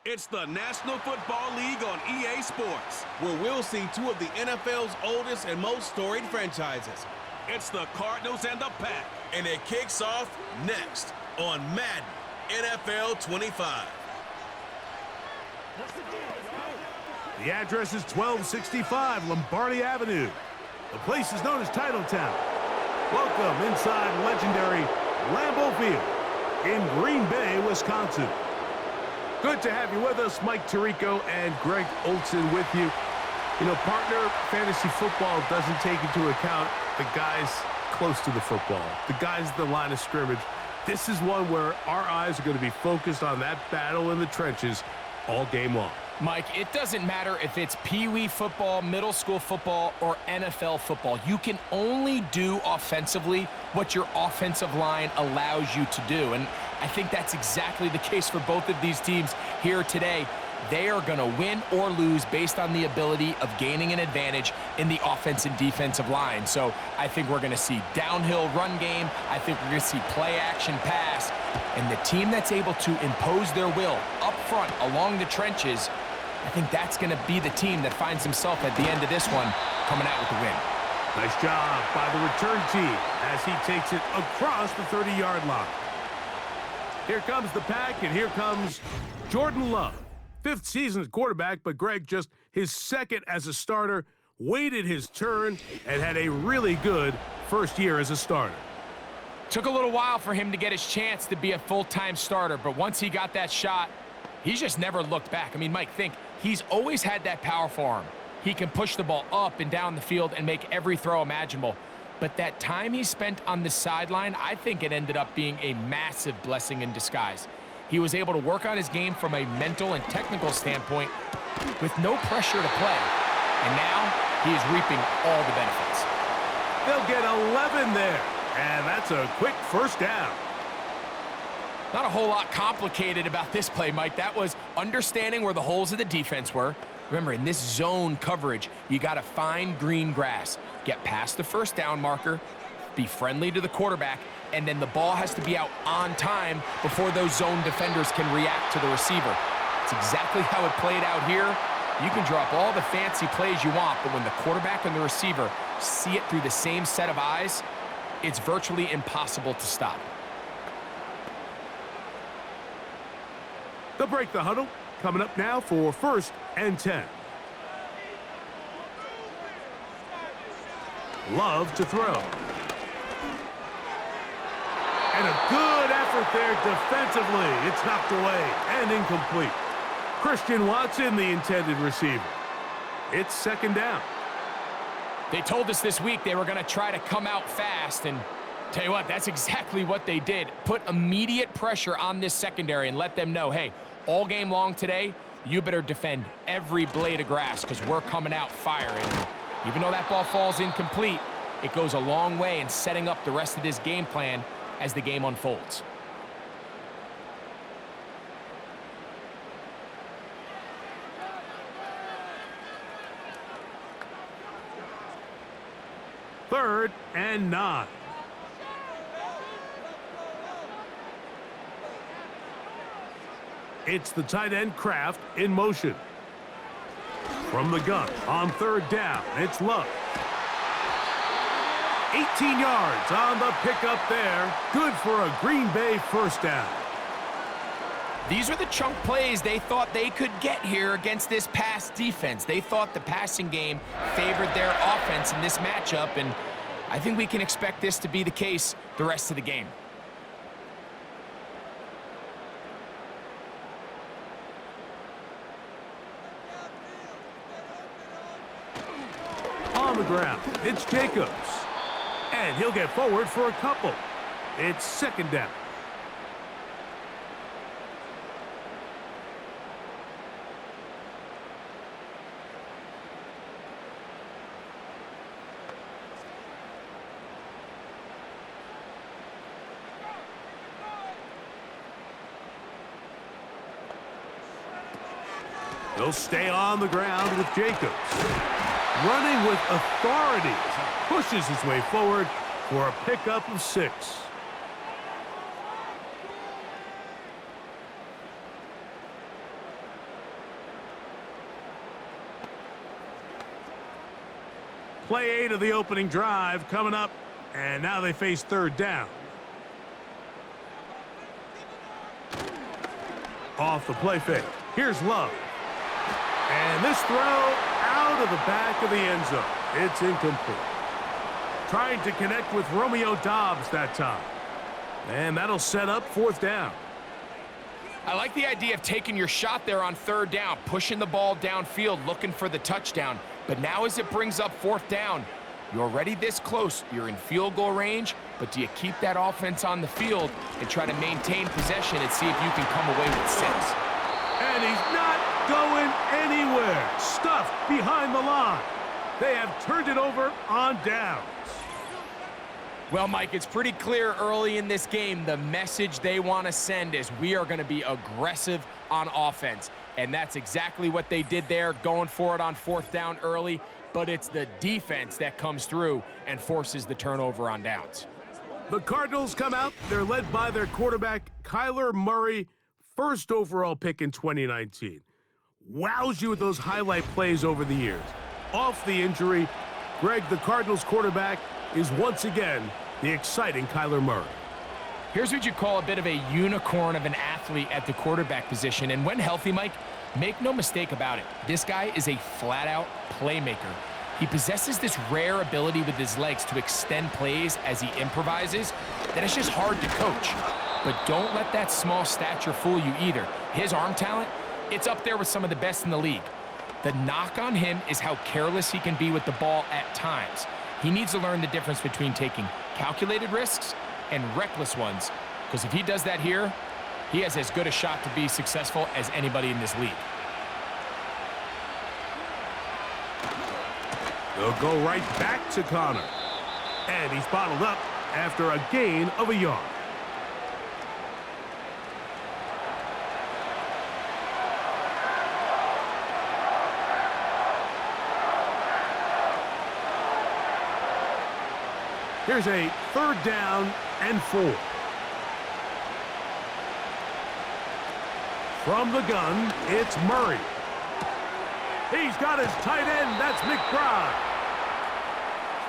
It's the National Football League on EA Sports, where we'll see two of the NFL's oldest and most storied franchises. It's the Cardinals and the Pack. And it kicks off next on Madden NFL 25. The address is 1265 Lombardi Avenue. The place is known as Titletown. Welcome inside legendary Lambeau Field in Green Bay, Wisconsin. Good to have you with us. Mike Tirico and Greg Olson with you. You know, partner, fantasy football doesn't take into account the guys close to the football, the guys at the line of scrimmage. This is one where our eyes are going to be focused on that battle in the trenches all game long. Mike, it doesn't matter if it's Pee-wee football, middle school football, or NFL football. You can only do offensively what your offensive line allows you to do. And I think that's exactly the case for both of these teams here today. They are going to win or lose based on the ability of gaining an advantage in the offense and defensive line. So I think we're going to see downhill run game. I think we're going to see play action pass. And the team that's able to impose their will up front along the trenches, I think that's going to be the team that finds himself at the end of this one coming out with the win. Nice job by the return team as he takes it across the 30-yard line. Here comes the Pack, and here comes Jordan Love. Fifth season at quarterback, but Greg just his second as a starter, waited his turn, and had a really good first year as a starter. Took a little while for him to get his chance to be a full-time starter, but once he got that shot, he's just never looked back. I mean, Mike, think, he's always had that powerful arm. He can push the ball up and down the field and make every throw imaginable. But that time he spent on the sideline, I think it ended up being a massive blessing in disguise. He was able to work on his game from a mental and technical standpoint with no pressure to play. And now he is reaping all the benefits. They'll get 11 there, and that's a quick first down. Not a whole lot complicated about this play, Mike. That was understanding where the holes of the defense were. Remember, in this zone coverage, you got to find green grass, get past the first down marker, be friendly to the quarterback, and then the ball has to be out on time before those zone defenders can react to the receiver. It's exactly how it played out here. You can drop all the fancy plays you want, but when the quarterback and the receiver see it through the same set of eyes, it's virtually impossible to stop. They'll break the huddle. Coming up now for 1st and 10. Love to throw. And a good effort there defensively. It's knocked away and incomplete. Christian Watson, the intended receiver. It's 2nd down. They told us this week they were going to try to come out fast, and tell you what, that's exactly what they did. Put immediate pressure on this secondary and let them know, hey, all game long today, you better defend every blade of grass because we're coming out firing. Even though that ball falls incomplete, it goes a long way in setting up the rest of this game plan as the game unfolds. Third and 9. It's the tight end Kraft in motion. From the gun on 3rd down, it's Love. 18 yards on the pickup there. Good for a Green Bay first down. These are the chunk plays they thought they could get here against this pass defense. They thought the passing game favored their offense in this matchup, and I think we can expect this to be the case the rest of the game. On the ground, it's Jacobs. And he'll get forward for a couple. It's 2nd down. They'll stay on the ground with Jacobs. Running with authority. Pushes his way forward for a pickup of 6. Play 8 of the opening drive coming up, and now they face third down. Off the play fake. Here's Love. And this throw out of the back of the end zone. It's incomplete. Trying to connect with Romeo Doubs that time. And that'll set up fourth down. I like the idea of taking your shot there on third down, pushing the ball downfield, looking for the touchdown. But now as it brings up fourth down, you're already this close. You're in field goal range, but do you keep that offense on the field and try to maintain possession and see if you can come away with 6? And he's not going anywhere. Stuffed behind the line. They have turned it over on downs. Well, Mike, it's pretty clear early in this game the message they want to send is we are going to be aggressive on offense. And that's exactly what they did there, going for it on fourth down early. But it's the defense that comes through and forces the turnover on downs. The Cardinals come out. They're led by their quarterback, Kyler Murray, first overall pick in 2019. Wows you with those highlight plays over the years. Off the injury, Greg, the Cardinals quarterback, is once again the exciting Kyler Murray. Here's what you call a bit of a unicorn of an athlete at the quarterback position. And when healthy, Mike, make no mistake about it, this guy is a flat-out playmaker. He possesses this rare ability with his legs to extend plays as he improvises that is just hard to coach. But don't let that small stature fool you either. His arm talent, it's up there with some of the best in the league. The knock on him is how careless he can be with the ball at times. He needs to learn the difference between taking calculated risks and reckless ones, because if he does that here, he has as good a shot to be successful as anybody in this league. They'll go right back to Connor. And he's bottled up after a gain of a yard. Here's a third down and 4. From the gun, it's Murray. He's got his tight end. That's McBride.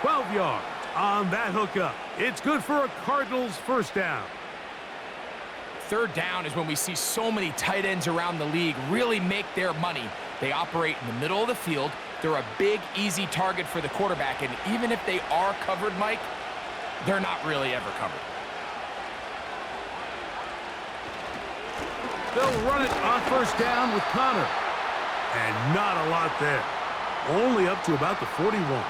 12 yards on that hookup. It's good for a Cardinals first down. Third down is when we see so many tight ends around the league really make their money. They operate in the middle of the field. They're a big, easy target for the quarterback. And even if they are covered, Mike, they're not really ever covered. They'll run it on first down with Connor. And not a lot there. Only up to about the 41.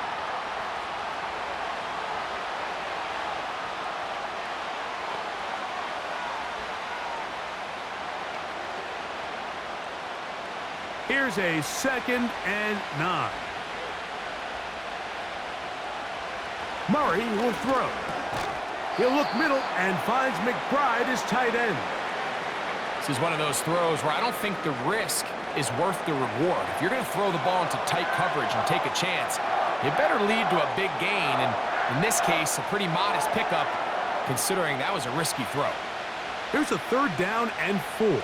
Here's a 2nd and 9. Murray will throw. He'll look middle and finds McBride as tight end. This is one of those throws where I don't think the risk is worth the reward. If you're going to throw the ball into tight coverage and take a chance, you better lead to a big gain. And in this case, a pretty modest pickup, considering that was a risky throw. Here's a third down and 4.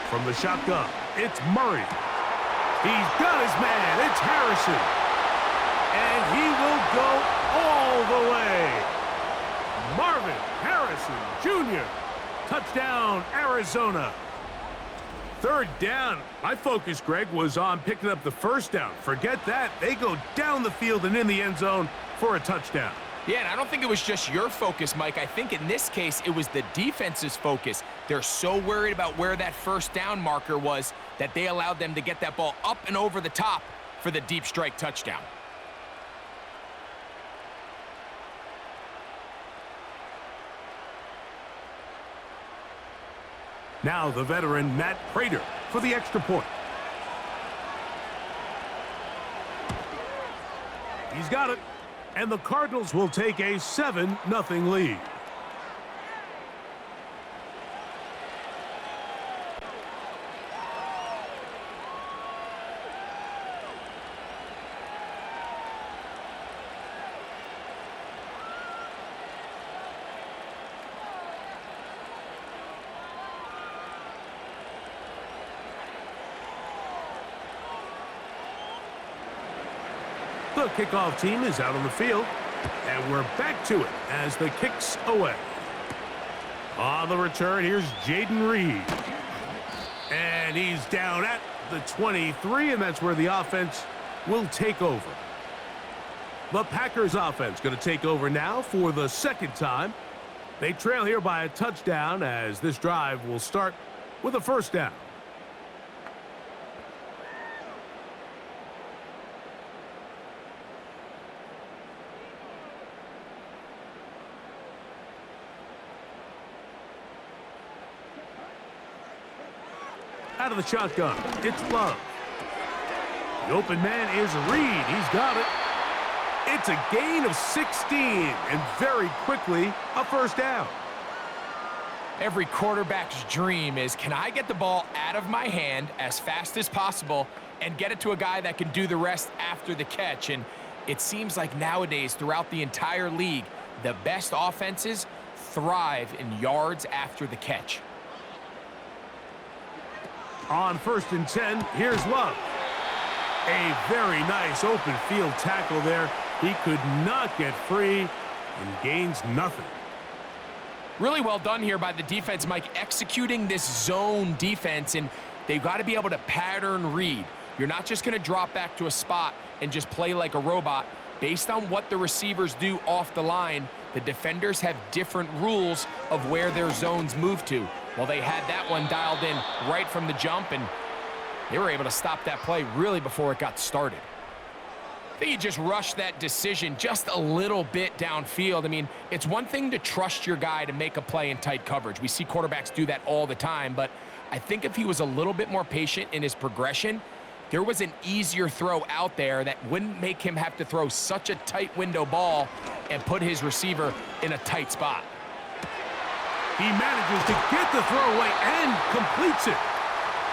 From the shotgun, it's Murray. He's got his man. It's Harrison. And he will go all the way. Marvin Harrison Jr. Touchdown, Arizona. Third down. My focus, Greg, was on picking up the first down. Forget that. They go down the field and in the end zone for a touchdown. Yeah, and I don't think it was just your focus, Mike. I think in this case, it was the defense's focus. They're so worried about where that first down marker was that they allowed them to get that ball up and over the top for the deep strike touchdown. Now the veteran Matt Prater for the extra point. He's got it. And the Cardinals will take a 7-0 lead. The kickoff team is out on the field, and we're back to it as the kick's away. On the return, here's Jaden Reed. And he's down at the 23, and that's where the offense will take over. The Packers offense going to take over now for the second time. They trail here by a touchdown as this drive will start with a first down. Out of the shotgun, it's Love. The open man is Reed. He's got it. It's a gain of 16, and very quickly, a first down. Every quarterback's dream is, can I get the ball out of my hand as fast as possible and get it to a guy that can do the rest after the catch? And it seems like nowadays, throughout the entire league, the best offenses thrive in yards after the catch. On 1st and 10, here's Love. A very nice open field tackle there. He could not get free and gains nothing. Really well done here by the defense, Mike, executing this zone defense, and they've got to be able to pattern read. You're not just going to drop back to a spot and just play like a robot. Based on what the receivers do off the line, the defenders have different rules of where their zones move to. Well, they had that one dialed in right from the jump, and they were able to stop that play really before it got started. I think you just rushed that decision just a little bit downfield. I mean, it's one thing to trust your guy to make a play in tight coverage. We see quarterbacks do that all the time, but I think if he was a little bit more patient in his progression, there was an easier throw out there that wouldn't make him have to throw such a tight window ball and put his receiver in a tight spot. He manages to get the throw away and completes it.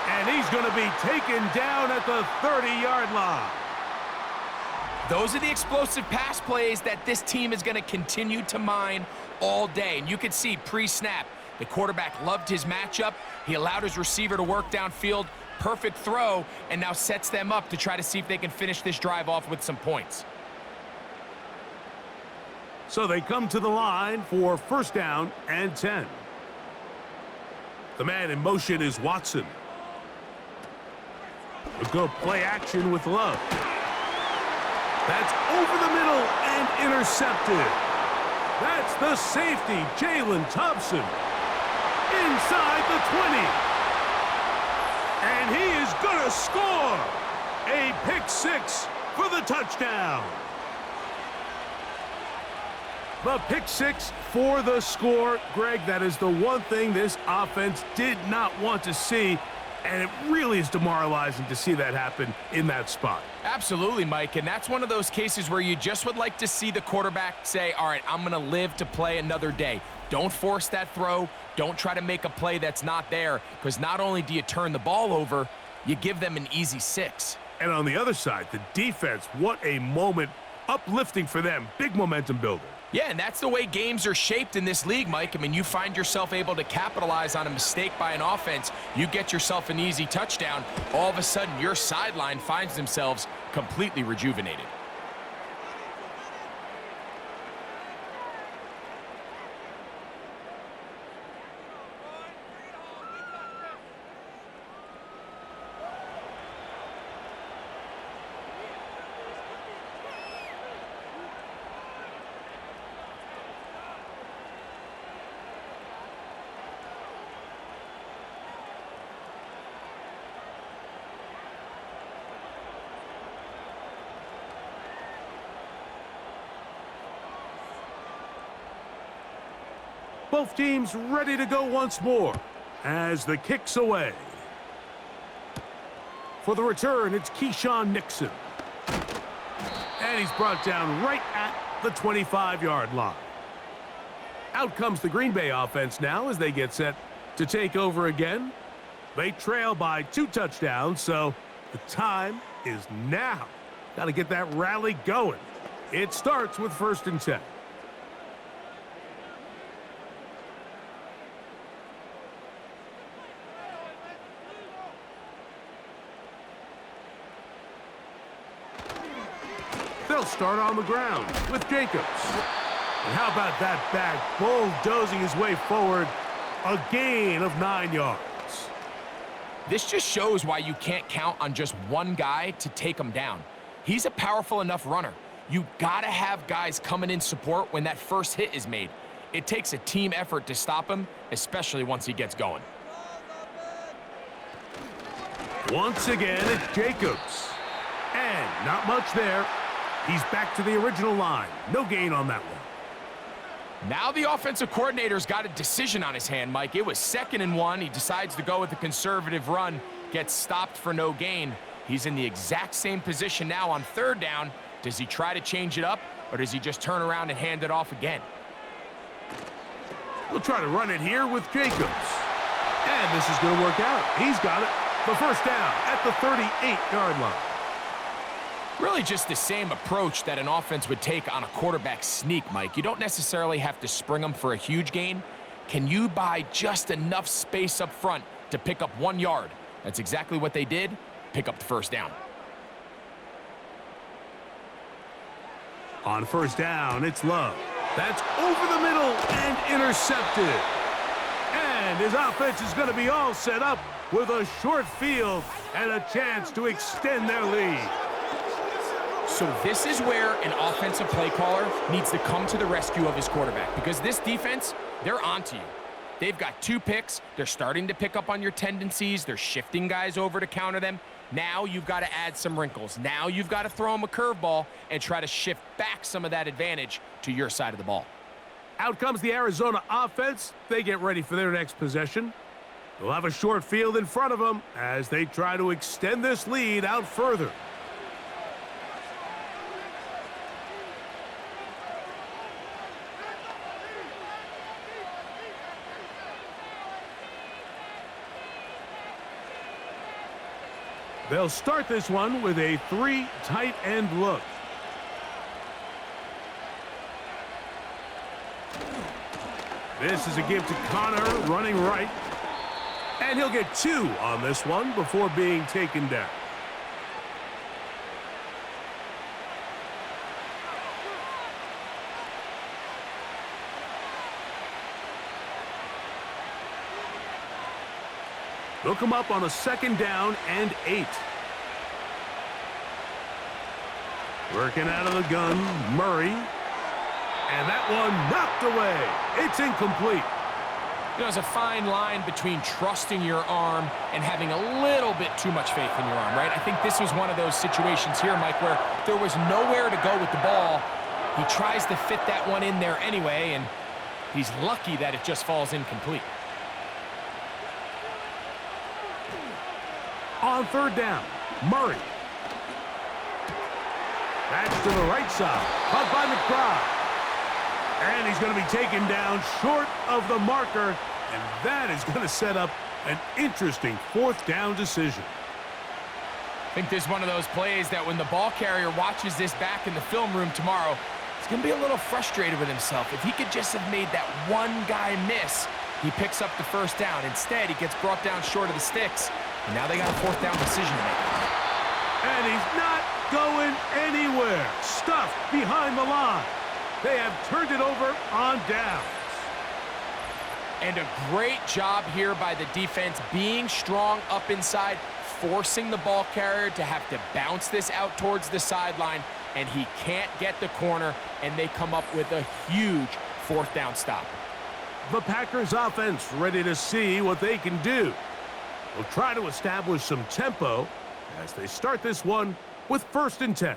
And he's going to be taken down at the 30-yard line. Those are the explosive pass plays that this team is going to continue to mine all day. And you can see pre-snap, the quarterback loved his matchup. He allowed his receiver to work downfield. Perfect throw, and now sets them up to try to see if they can finish this drive off with some points. So they come to the line for 1st down and 10. The man in motion is Watson. We'll go play action with Love. That's over the middle and intercepted. That's the safety, Jalen Thompson, inside the 20. And he is going to score. A pick 6 for the touchdown. The pick 6 for the score. Greg, that is the one thing this offense did not want to see, and it really is demoralizing to see that happen in that spot. Absolutely, Mike, and that's one of those cases where you just would like to see the quarterback say, all right, I'm going to live to play another day. Don't force that throw. Don't try to make a play that's not there, because not only do you turn the ball over, you give them an easy 6. And on the other side, the defense, what a moment. Uplifting for them. Big momentum builder. Yeah, and that's the way games are shaped in this league, Mike. I mean, you find yourself able to capitalize on a mistake by an offense. You get yourself an easy touchdown. All of a sudden, your sideline finds themselves completely rejuvenated. Both teams ready to go once more as the kick's away. For the return, it's Keyshawn Nixon. And he's brought down right at the 25-yard line. Out comes the Green Bay offense now as they get set to take over again. They trail by 2 touchdowns, so the time is now. Got to get that rally going. It starts with 1st and 10. They'll They'll start on the ground with Jacobs. And how about that back bulldozing his way forward? A gain of 9 yards. This just shows why you can't count on just one guy to take him down. He's a powerful enough runner. You gotta have guys coming in support when that first hit is made. It takes a team effort to stop him, especially once he gets going. Once again, it's Jacobs. And not much there. He's back to the original line. No gain on that one. Now the offensive coordinator's got a decision on his hand, Mike. It was 2nd and 1. He decides to go with a conservative run, gets stopped for no gain. He's in the exact same position now on 3rd down. Does he try to change it up, or does he just turn around and hand it off again? We'll try to run it here with Jacobs. And this is going to work out. He's got it. The first down at the 38-yard line. Really just the same approach that an offense would take on a quarterback sneak, Mike. You don't necessarily have to spring them for a huge gain. Can you buy just enough space up front to pick up 1 yard? That's exactly what they did. Pick up the first down. On first down, it's Love. That's over the middle and intercepted. And his offense is going to be all set up with a short field and a chance to extend their lead. So this is where an offensive play caller needs to come to the rescue of his quarterback, because this defense, they're onto you. They've got 2 picks. They're starting to pick up on your tendencies. They're shifting guys over to counter them. Now you've got to add some wrinkles. Now you've got to throw them a curveball and try to shift back some of that advantage to your side of the ball. Out comes the Arizona offense. They get ready for their next possession. They'll have a short field in front of them as they try to extend this lead out further. They'll start this one with a 3 tight end look. This is a give to Connor, running right. And he'll get 2 on this one before being taken down. They'll come up on a 2nd down and 8. Working out of the gun, Murray. And that one knocked away. It's incomplete. You know, there's a fine line between trusting your arm and having a little bit too much faith in your arm, right? I think this was one of those situations here, Mike, where there was nowhere to go with the ball. He tries to fit that one in there anyway, and he's lucky that it just falls incomplete. On 3rd down, Murray. That's to the right side. Caught by McBride. And he's going to be taken down short of the marker. And that is going to set up an interesting 4th down decision. I think this is one of those plays that when the ball carrier watches this back in the film room tomorrow, he's going to be a little frustrated with himself. If he could just have made that one guy miss, he picks up the first down. Instead, he gets brought down short of the sticks. And now they got a 4th down decision to make. And he's not going anywhere. Stuffed behind the line. They have turned it over on downs. And a great job here by the defense, being strong up inside, forcing the ball carrier to have to bounce this out towards the sideline, and he can't get the corner, and they come up with a huge 4th down stop. The Packers offense ready to see what they can do. They'll try to establish some tempo as they start this one with 1st and 10.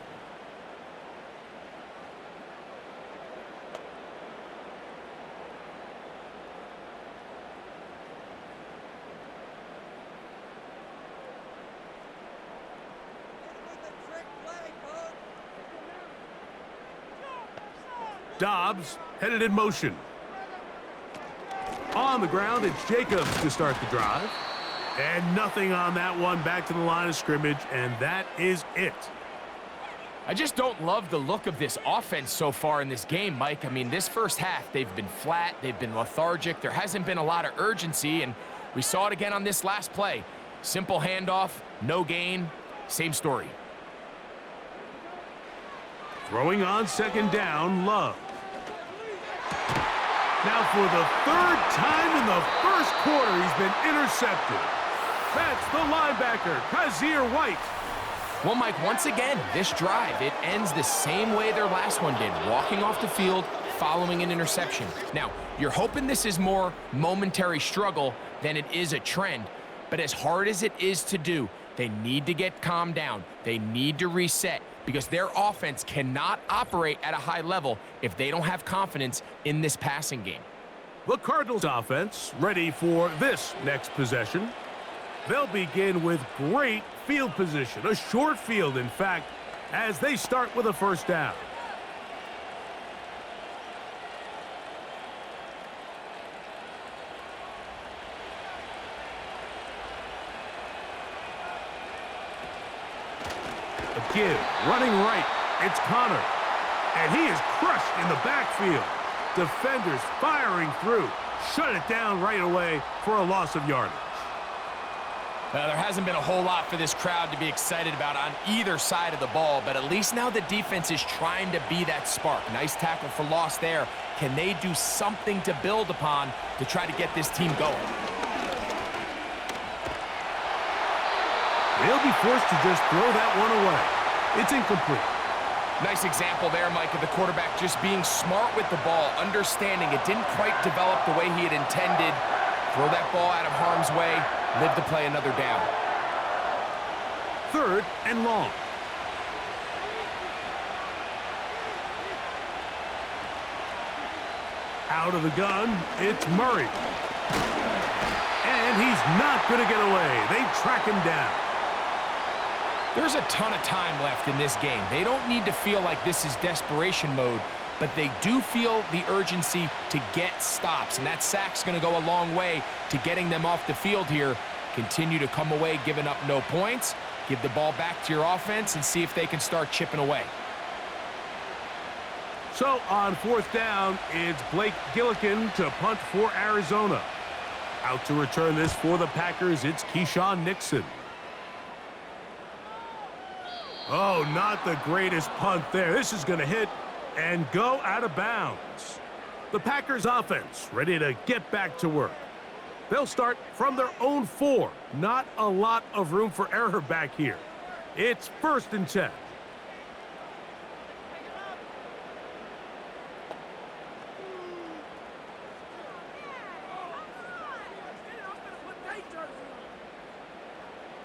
Dobbs headed in motion. On the ground, it's Jacobs to start the drive. And nothing on that one, back to the line of scrimmage, and that is it. I just don't love the look of this offense so far in this game, Mike. I mean, this first half, they've been flat, they've been lethargic, there hasn't been a lot of urgency, and we saw it again on this last play. Simple handoff, no gain, same story. Throwing on second down, Love. Now for the third time in the first quarter, he's been intercepted. That's the linebacker, Kazir White. Well, Mike, once again, this drive, it ends the same way their last one did, walking off the field following an interception. Now, you're hoping this is more momentary struggle than it is a trend, but as hard as it is to do, they need to get calmed down. They need to reset because their offense cannot operate at a high level if they don't have confidence in this passing game. The Cardinals offense ready for this next possession. They'll begin with great field position, a short field, in fact, as they start with a first down. A give, running right, it's Connor, and he is crushed in the backfield. Defenders firing through, shut it down right away for a loss of yardage. Well, there hasn't been a whole lot for this crowd to be excited about on either side of the ball, but at least now the defense is trying to be that spark. Nice tackle for loss there. Can they do something to build upon to try to get this team going? They'll be forced to just throw that one away. It's incomplete. Nice example there, Mike, of the quarterback just being smart with the ball, understanding it didn't quite develop the way he had intended. Throw that ball out of harm's way, live to play another down. Third and long. Out of the gun, it's Murray. And he's not going to get away. They track him down. There's a ton of time left in this game. They don't need to feel like this is desperation mode, but they do feel the urgency to get stops, and that sack's going to go a long way to getting them off the field here. Continue to come away giving up no points. Give the ball back to your offense and see if they can start chipping away. So on fourth down, it's Blake Gillikin to punt for Arizona. Out to return this for the Packers, it's Keyshawn Nixon. Oh, not the greatest punt there. This is going to hit and go out of bounds. The Packers offense ready to get back to work. They'll start from their own 4. Not a lot of room for error back here. It's 1st and 10.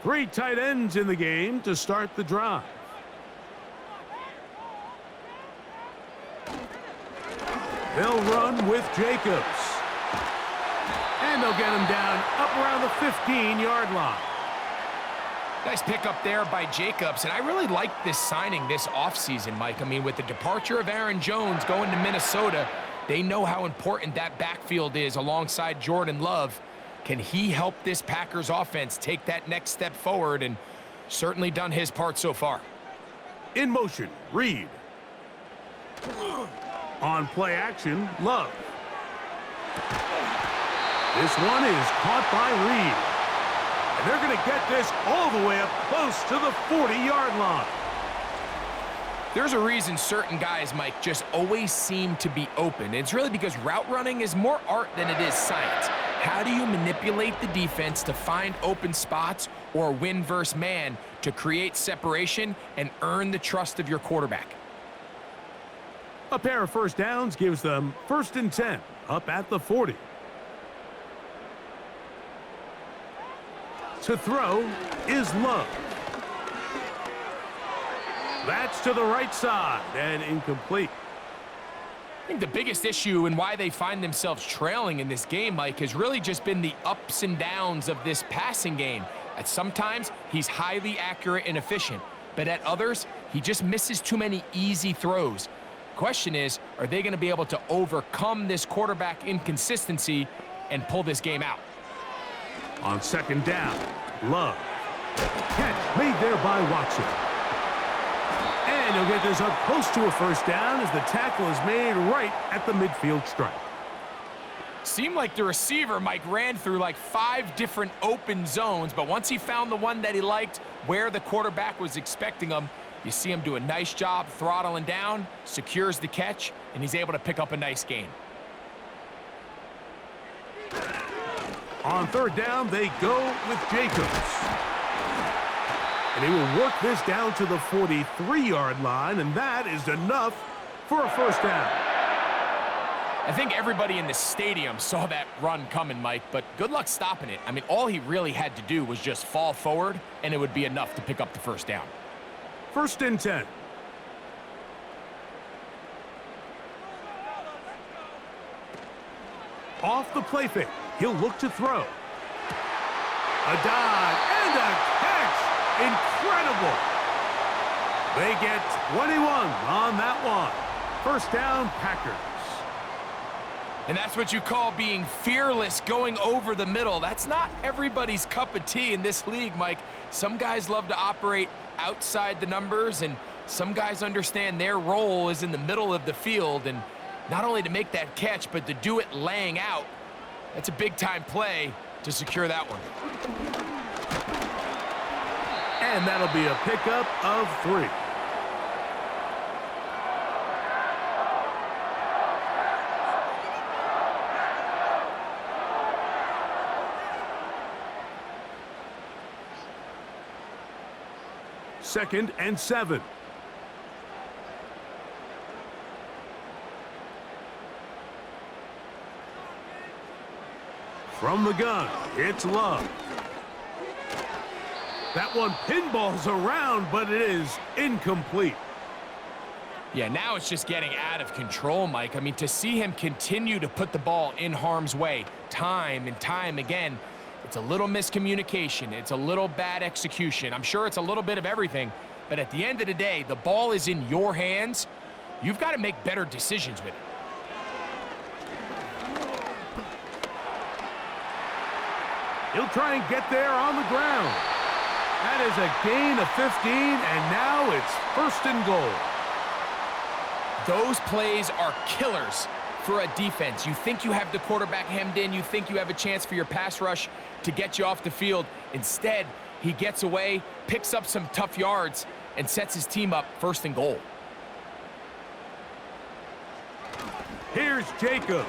Three tight ends in the game to start the drive. They'll run with Jacobs. And they'll get him down up around the 15-yard line. Nice pickup there by Jacobs, and I really like this signing this offseason, Mike. I mean, with the departure of Aaron Jones going to Minnesota, they know how important that backfield is alongside Jordan Love. Can he help this Packers offense take that next step forward? And certainly done his part so far. In motion, Reed. On play action, Love. This one is caught by Reed. And they're going to get this all the way up close to the 40-yard line. There's a reason certain guys, Mike, just always seem to be open. It's really because route running is more art than it is science. How do you manipulate the defense to find open spots or win versus man to create separation and earn the trust of your quarterback? A pair of first downs gives them 1st and 10 up at the 40. To throw is Love. That's to the right side and incomplete. I think the biggest issue and why they find themselves trailing in this game, Mike, has really just been the ups and downs of this passing game. At sometimes, he's highly accurate and efficient, but at others, he just misses too many easy throws. Question is, are they going to be able to overcome this quarterback inconsistency and pull this game out? On second down, Love. Catch made there by Watson. And he'll get this up close to a first down as the tackle is made right at the midfield stripe. Seemed like the receiver, Mike, ran through like 5 different open zones, but once he found the one that he liked, where the quarterback was expecting him, You see him do a nice job throttling down, secures the catch, and he's able to pick up a nice gain. On third down, they go with Jacobs. And he will work this down to the 43-yard line, and that is enough for a first down. I think everybody in the stadium saw that run coming, Mike, but good luck stopping it. I mean, all he really had to do was just fall forward, and it would be enough to pick up the first down. 1st and 10. Off the play fake, he'll look to throw. A dive and a catch. Incredible. They get 21 on that one. First down, Packers. And that's what you call being fearless, going over the middle. That's not everybody's cup of tea in this league, Mike. Some guys love to operate outside the numbers, and some guys understand their role is in the middle of the field, and not only to make that catch, but to do it laying out. That's a big-time play to secure that one. And that'll be a pickup of 3. Second and 7. From the gun, it's Love. That one pinballs around, but it is incomplete. Yeah, now it's just getting out of control, Mike. I mean, to see him continue to put the ball in harm's way time and time again, it's a little miscommunication. It's a little bad execution. I'm sure it's a little bit of everything, but at the end of the day, the ball is in your hands. You've got to make better decisions with it. He'll try and get there on the ground. That is a gain of 15, and now it's 1st and goal. Those plays are killers for a defense. You think you have the quarterback hemmed in. You think you have a chance for your pass rush to get you off the field. Instead, he gets away, picks up some tough yards, and sets his team up 1st and goal. Here's Jacobs.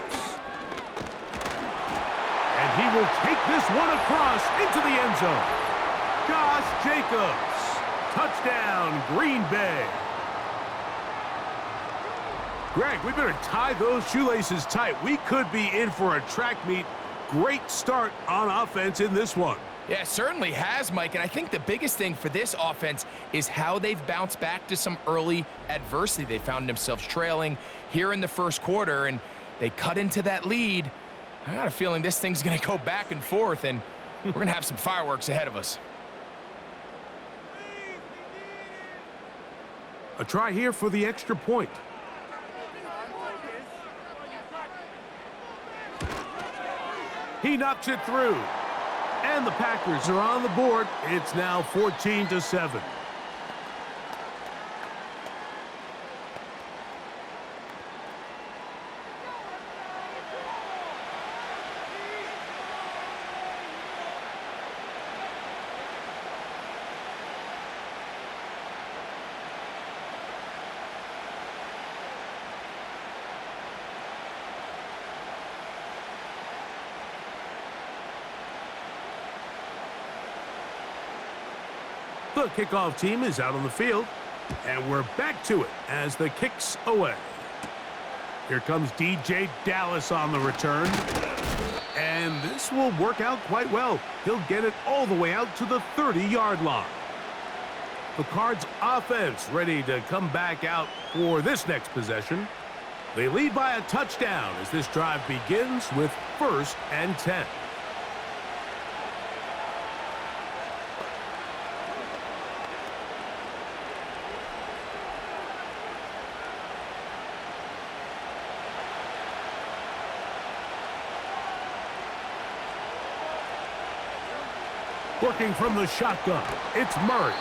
And he will take this one across into the end zone. Josh Jacobs. Touchdown, Green Bay. Greg, we better tie those shoelaces tight. We could be in for a track meet. Great start on offense in this one. Yeah, it certainly has, Mike, and I think the biggest thing for this offense is how they've bounced back to some early adversity. They found themselves trailing here in the first quarter, and they cut into that lead. I got a feeling this thing's going to go back and forth, and we're going to have some fireworks ahead of us. A try here for the extra point. He knocks it through. And the Packers are on the board. It's now 14-7. The kickoff team is out on the field, and we're back to it as the kick's away. Here comes DJ Dallas on the return, and this will work out quite well. He'll get it all the way out to the 30-yard line. The Cards offense ready to come back out for this next possession. They lead by a touchdown as this drive begins with 1st and 10. Working from the shotgun, it's Murray.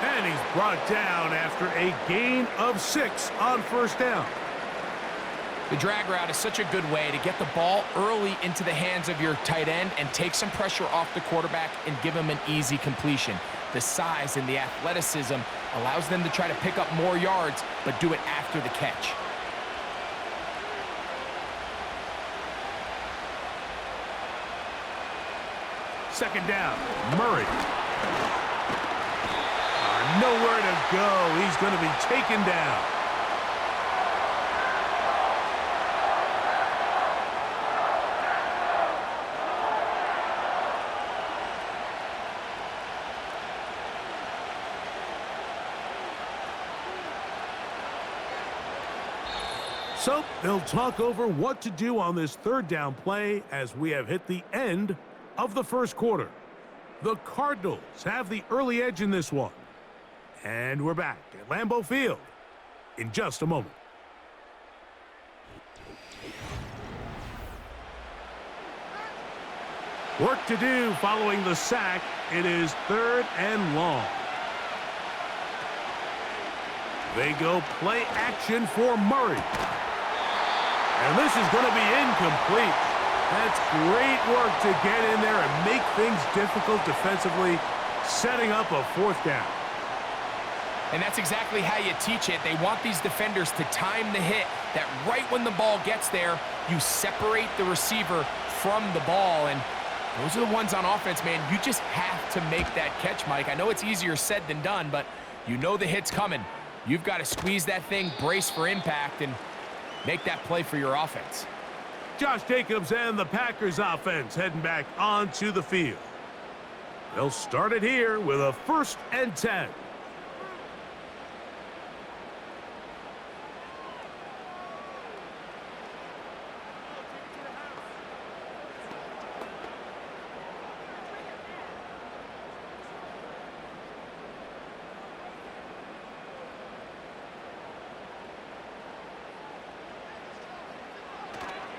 And he's brought down after a gain of 6 on 1st down. The drag route is such a good way to get the ball early into the hands of your tight end and take some pressure off the quarterback and give him an easy completion. the size and the athleticism allows them to try to pick up more yards, but do it after the catch. Second down, Murray. Nowhere to go. He's going to be taken down. So they'll talk over what to do on this third down play as we have hit the end of the first quarter. The Cardinals have the early edge in this one. And we're back at Lambeau Field in just a moment. Work to do following the sack. It is 3rd and long. They go play action for Murray. And this is going to be incomplete. That's great work to get in there and make things difficult defensively, setting up a 4th down. And that's exactly how you teach it. They want these defenders to time the hit, that right when the ball gets there, you separate the receiver from the ball. And those are the ones on offense, man. You just have to make that catch, Mike. I know it's easier said than done, but you know the hit's coming. You've got to squeeze that thing, brace for impact, and make that play for your offense. Josh Jacobs and the Packers offense heading back onto the field. They'll start it here with a 1st and 10.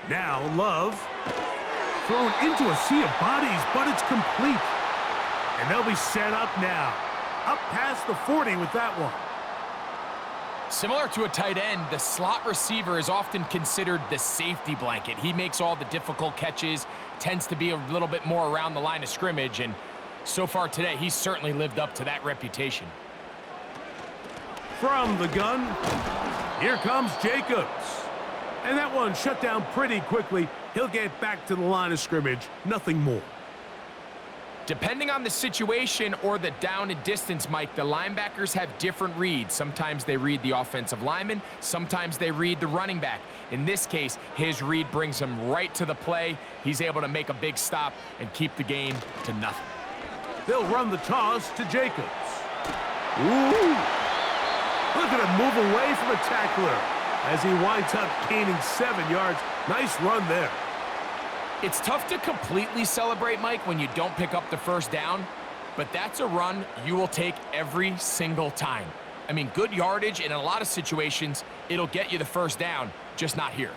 Now Love thrown into a sea of bodies, but it's complete. And they'll be set up now. Up past the 40 with that one. Similar to a tight end, the slot receiver is often considered the safety blanket. He makes all the difficult catches, tends to be a little bit more around the line of scrimmage, and so far today, he's certainly lived up to that reputation. From the gun, here comes Jacobs. And that one shut down pretty quickly. He'll get back to the line of scrimmage, nothing more. Depending on the situation or the down and distance, Mike, the linebackers have different reads. Sometimes they read the offensive lineman, sometimes they read the running back. In this case, his read brings him right to the play. He's able to make a big stop and keep the game to nothing. They'll run the toss to Jacobs. Ooh! Look at him move away from a tackler as he winds up gaining 7 yards. Nice run there. It's tough to completely celebrate, Mike, when you don't pick up the 1st down, but that's a run you will take every single time. I mean, good yardage, and in a lot of situations, it'll get you the 1st down, just not here.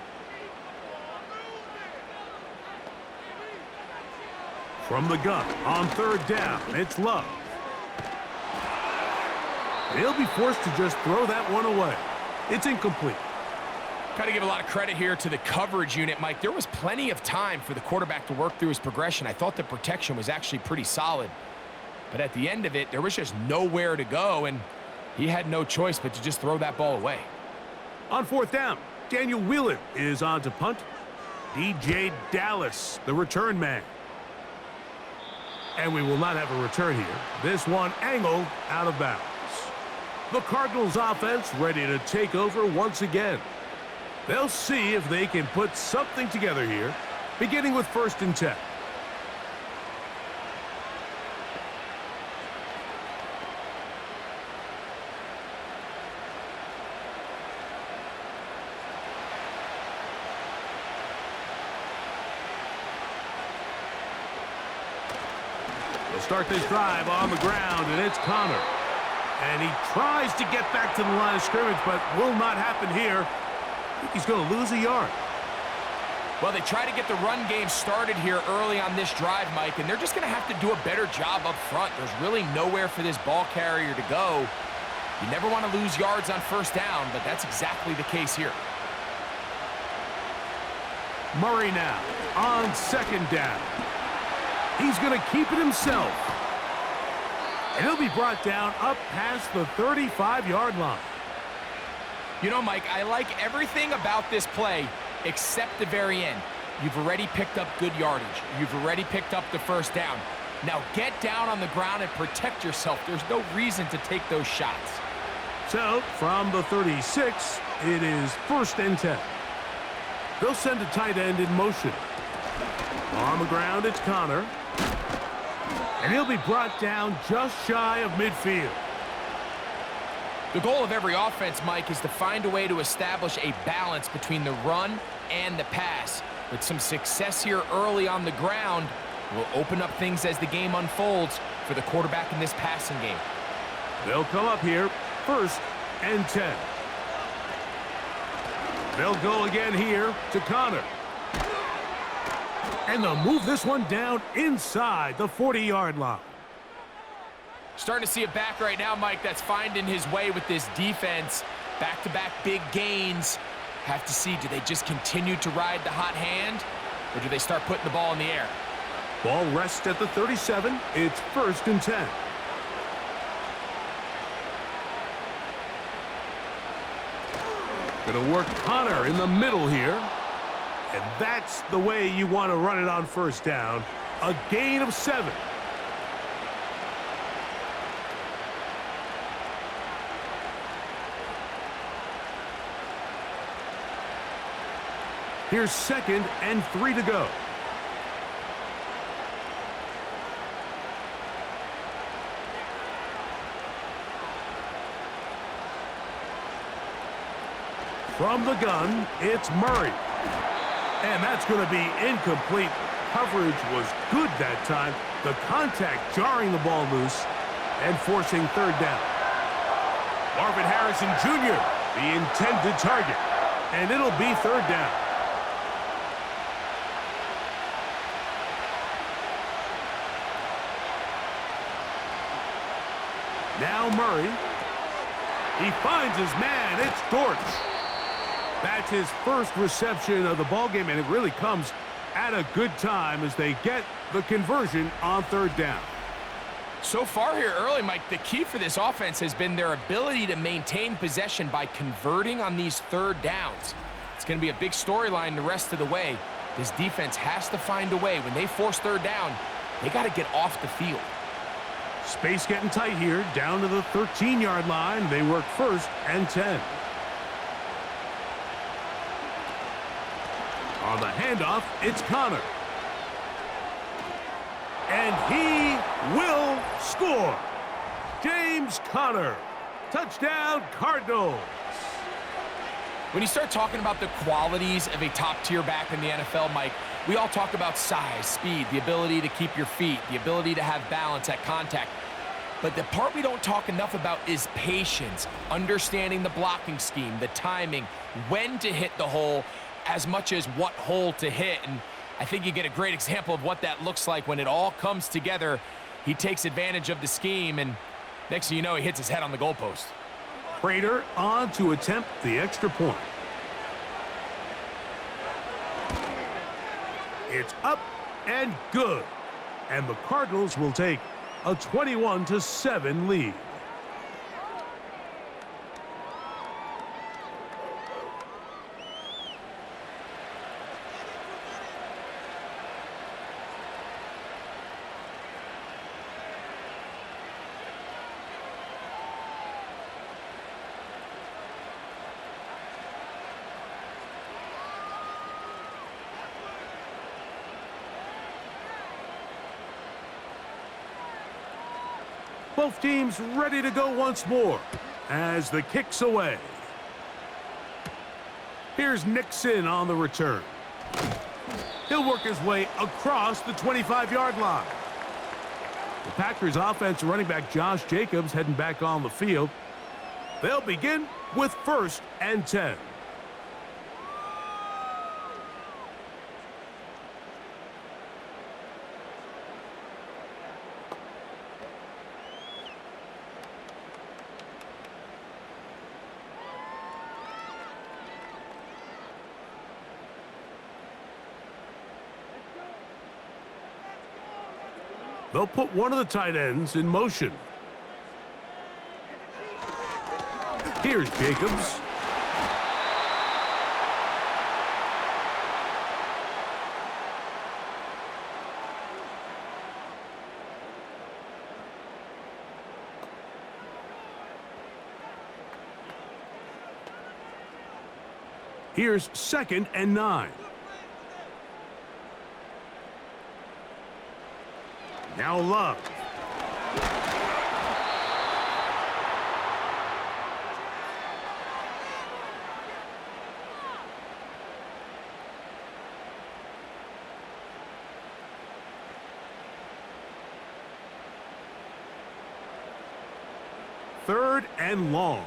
From the gun on 3rd down, it's Love. He'll be forced to just throw that one away. It's incomplete. Got to give a lot of credit here to the coverage unit, Mike. There was plenty of time for the quarterback to work through his progression. I thought the protection was actually pretty solid. But at the end of it, there was just nowhere to go, and he had no choice but to just throw that ball away. On 4th down, Daniel Whelan is on to punt. DJ Dallas, the return man. And we will not have a return here. This one angled out of bounds. The Cardinals offense ready to take over once again. They'll see if they can put something together here, beginning with 1st and 10. They'll start this drive on the ground, and it's Connor. And he tries to get back to the line of scrimmage, but will not happen here. I think he's going to lose a yard. Well, they try to get the run game started here early on this drive, Mike, and they're just going to have to do a better job up front. There's really nowhere for this ball carrier to go. You never want to lose yards on 1st down, but that's exactly the case here. Murray now on 2nd down. He's going to keep it himself. And he'll be brought down up past the 35-yard line. You know, Mike, I like everything about this play except the very end. You've already picked up good yardage. You've already picked up the first down. Now get down on the ground and protect yourself. There's no reason to take those shots. So, from the 36, it is 1st and 10. They'll send a tight end in motion. On the ground, it's Connor. And he'll be brought down just shy of midfield. The goal of every offense, Mike, is to find a way to establish a balance between the run and the pass. With some success here early on the ground, will open up things as the game unfolds for the quarterback in this passing game. They'll come up here, 1st and 10. They'll go again here to Connor. And they'll move this one down inside the 40-yard line. Starting to see it back right now, Mike, that's finding his way with this defense. Back-to-back big gains. Have to see, do they just continue to ride the hot hand, or do they start putting the ball in the air? Ball rests at the 37. It's 1st and 10. Gonna work Connor in the middle here. And that's the way you want to run it on 1st down. A gain of 7. Here's 2nd and 3 to go. From the gun, it's Murray. And that's going to be incomplete. Coverage was good that time. The contact jarring the ball loose and forcing 3rd down. Marvin Harrison Jr., the intended target. And it'll be 3rd down. Now Murray. He finds his man. It's Dortch. That's his 1st reception of the ballgame, and it really comes at a good time as they get the conversion on 3rd down. So far here early, Mike, the key for this offense has been their ability to maintain possession by converting on these 3rd downs. It's going to be a big storyline the rest of the way. This defense has to find a way. When they force 3rd down, they got to get off the field. Space getting tight here, down to the 13-yard line. They work 1st and 10. On the handoff, it's Connor. And he will score. James Conner. Touchdown, Cardinals. When you start talking about the qualities of a top-tier back in the NFL, Mike, we all talk about size, speed, the ability to keep your feet, the ability to have balance at contact. But the part we don't talk enough about is patience, understanding the blocking scheme, the timing, when to hit the hole, as much as what hole to hit. And I think you get a great example of what that looks like when it all comes together. He takes advantage of the scheme, and next thing you know, he hits his head on the goalpost. Prater on to attempt the extra point. It's up and good. And the Cardinals will take a 21-7 lead. Both teams ready to go once more as the kick's away. Here's Nixon on the return. He'll work his way across the 25-yard line. The Packers offense running back Josh Jacobs heading back on the field. They'll begin with 1st and 10. They'll put one of the tight ends in motion. Here's Jacobs. Here's 2nd and 9. Now Love. Third and long.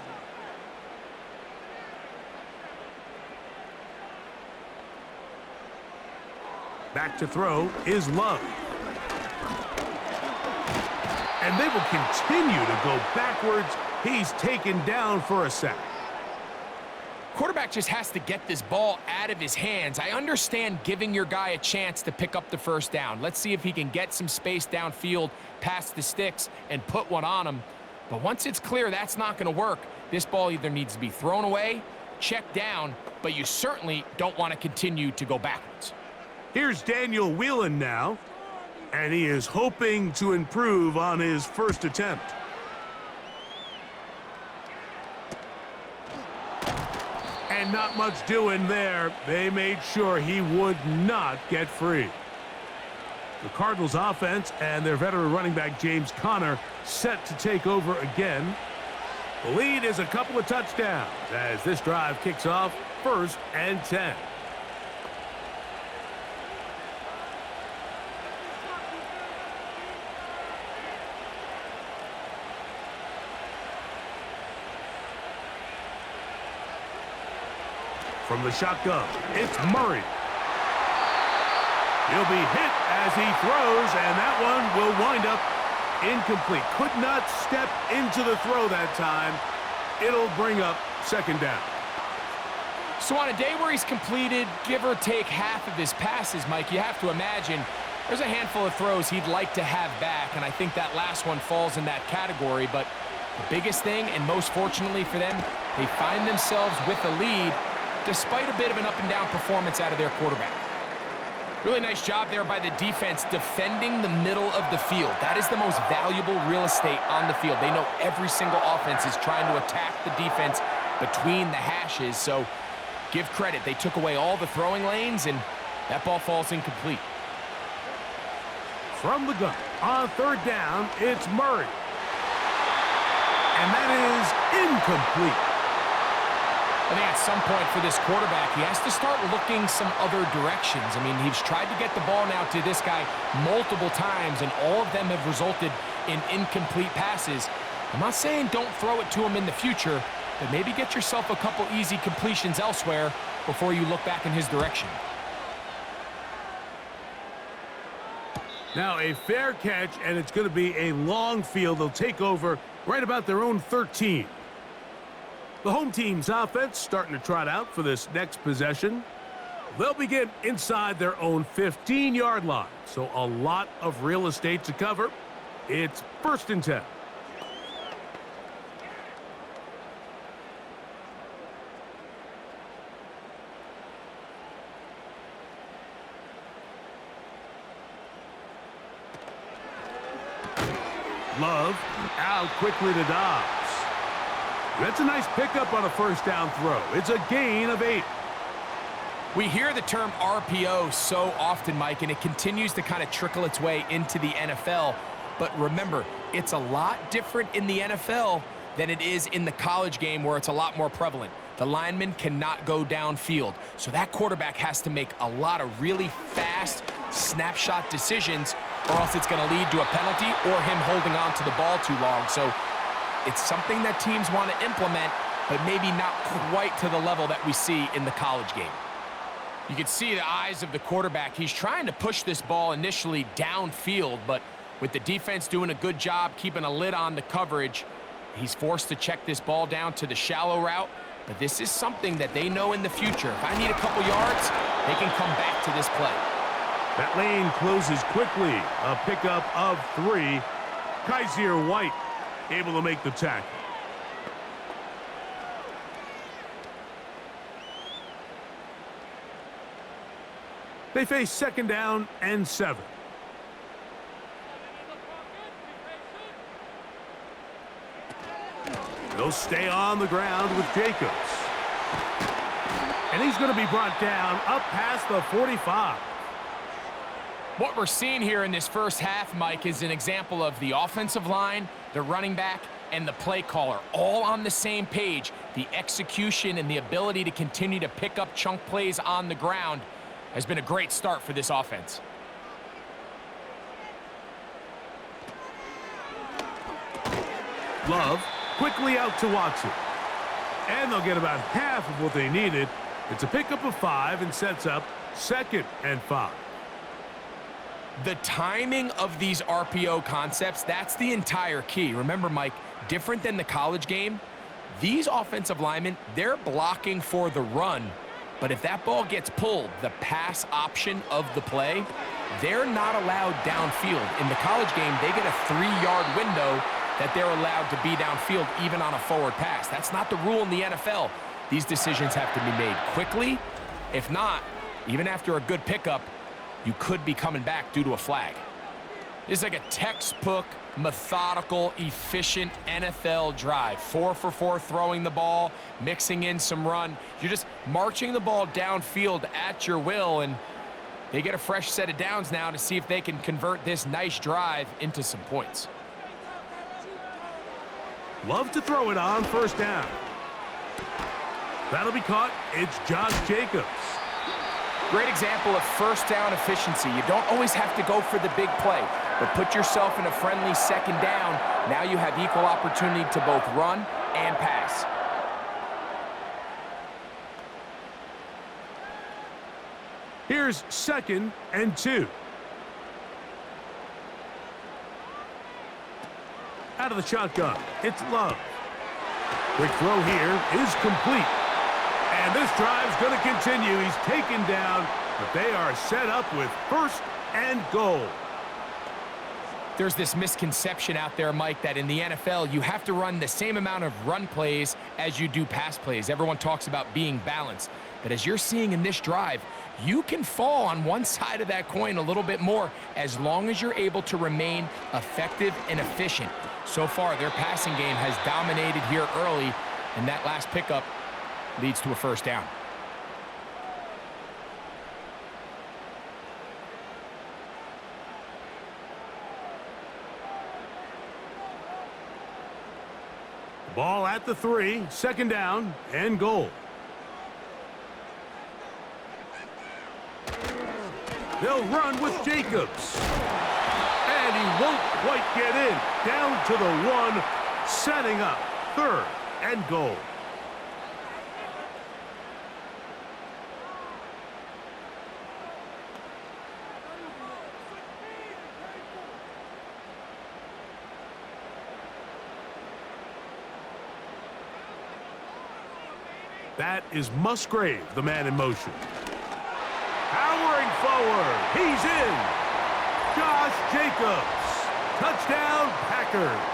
Back to throw is Love. And they will continue to go backwards. He's taken down for a sack. Quarterback just has to get this ball out of his hands. I understand giving your guy a chance to pick up the first down. Let's see if he can get some space downfield past the sticks and put one on him. But once it's clear that's not going to work, this ball either needs to be thrown away, checked down, but you certainly don't want to continue to go backwards. Here's Daniel Whelan now, and he is hoping to improve on his first attempt. And not much doing there. They made sure he would not get free. The Cardinals offense and their veteran running back James Conner set to take over again. The lead is a couple of touchdowns as this drive kicks off 1st and 10. From the shotgun, it's Murray. He'll be hit as he throws, and that one will wind up incomplete. Could not step into the throw that time. It'll bring up 2nd down. So on a day where he's completed, give or take half of his passes, Mike, you have to imagine there's a handful of throws he'd like to have back, and I think that last one falls in that category. But the biggest thing, and most fortunately for them, they find themselves with a lead despite a bit of an up-and-down performance out of their quarterback. Really nice job there by the defense defending the middle of the field. That is the most valuable real estate on the field. They know every single offense is trying to attack the defense between the hashes, so give credit. They took away all the throwing lanes, and that ball falls incomplete. From the gun, on 3rd down, it's Murray. And that is incomplete. I think at some point for this quarterback, he has to start looking some other directions. I mean, he's tried to get the ball now to this guy multiple times, and all of them have resulted in incomplete passes. I'm not saying don't throw it to him in the future, but maybe get yourself a couple easy completions elsewhere before you look back in his direction. Now a fair catch, and it's going to be a long field. They'll take over right about their own 13. The home team's offense starting to trot out for this next possession. They'll begin inside their own 15-yard line, so a lot of real estate to cover. It's 1st and 10. Love out quickly to Dobbs. That's a nice pickup on a 1st down throw. It's a gain of 8. We hear the term RPO so often, Mike, and it continues to kind of trickle its way into the NFL. But remember, it's a lot different in the NFL than it is in the college game where it's a lot more prevalent. The lineman cannot go downfield, so that quarterback has to make a lot of really fast snapshot decisions, or else it's going to lead to a penalty or him holding on to the ball too long. So it's something that teams want to implement, but maybe not quite to the level that we see in the college game. You can see the eyes of the quarterback. He's trying to push this ball initially downfield, but with the defense doing a good job keeping a lid on the coverage, he's forced to check this ball down to the shallow route. But this is something that they know in the future. If I need a couple yards, they can come back to this play. That lane closes quickly. A pickup of 3. Kaiser White able to make the tackle. They face 2nd down and 7. They'll stay on the ground with Jacobs. And he's going to be brought down up past the 45. What we're seeing here in this first half, Mike, is an example of the offensive line, the running back, and the play caller all on the same page. The execution and the ability to continue to pick up chunk plays on the ground has been a great start for this offense. Love quickly out to Watson. And they'll get about half of what they needed. It's a pickup of 5 and sets up 2nd and 5. The timing of these RPO concepts, that's the entire key. Remember, Mike, different than the college game, these offensive linemen, they're blocking for the run. But if that ball gets pulled, the pass option of the play, they're not allowed downfield. In the college game, they get a 3-yard window that they're allowed to be downfield even on a forward pass. That's not the rule in the NFL. These decisions have to be made quickly. If not, even after a good pickup, you could be coming back due to a flag. This is like a textbook, methodical, efficient NFL drive. 4 for 4 throwing the ball, mixing in some run. You're just marching the ball downfield at your will, and they get a fresh set of downs now to see if they can convert this nice drive into some points. Love to throw it on 1st down. That'll be caught. It's Josh Jacobs. Great example of 1st down efficiency. You don't always have to go for the big play, but put yourself in a friendly 2nd down. Now you have equal opportunity to both run and pass. Here's 2nd and 2. Out of the shotgun, it's Love. Quick throw here is complete. And this drive's going to continue. He's taken down, but they are set up with 1st and goal. There's this misconception out there, Mike, that in the NFL, you have to run the same amount of run plays as you do pass plays. Everyone talks about being balanced. But as you're seeing in this drive, you can fall on one side of that coin a little bit more as long as you're able to remain effective and efficient. So far, their passing game has dominated here early, and that last pickup leads to a 1st down. Ball at the 3, 2nd down and goal. They'll run with Jacobs. And he won't quite get in. Down to the 1, setting up 3rd and goal. That is Musgrave, the man in motion. Powering forward. He's in. Josh Jacobs. Touchdown, Packers.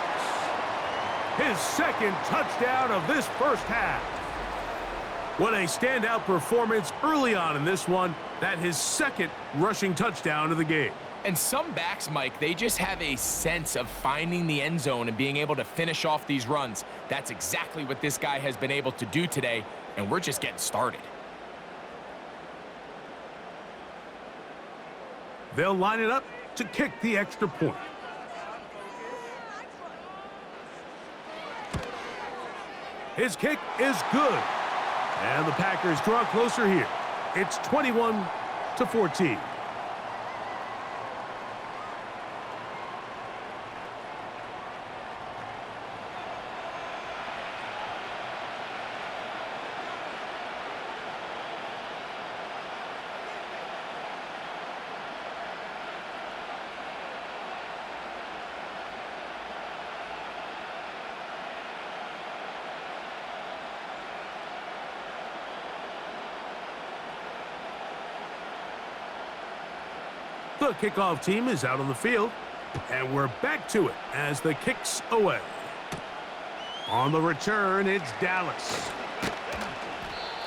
His 2nd touchdown of this first half. What a standout performance early on in this one. That his 2nd rushing touchdown of the game. And some backs, Mike, they just have a sense of finding the end zone and being able to finish off these runs. That's exactly what this guy has been able to do today, and we're just getting started. They'll line it up to kick the extra point. His kick is good. And the Packers draw closer here. It's 21-14. The kickoff team is out on the field, and we're back to it as the kick's away. On the return, it's Dallas.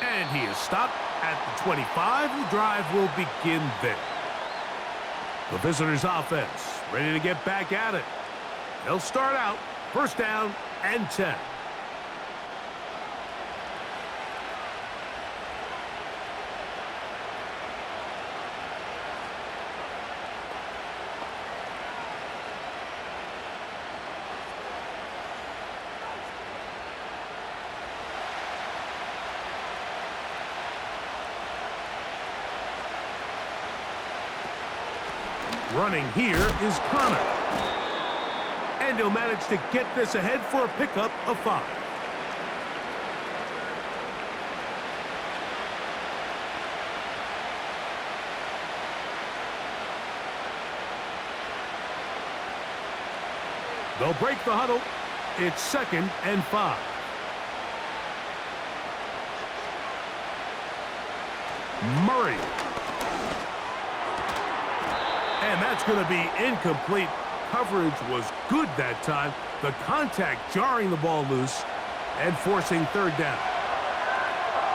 And he is stopped At the 25, the drive will begin there. The visitors' offense ready to get back at it. They'll start out first down and 10. Running here is Connor. And he'll manage to get this ahead for a pickup of 5. They'll break the huddle. It's 2nd and 5. Murray. And that's going to be incomplete. Coverage was good that time. The contact jarring the ball loose and forcing 3rd down.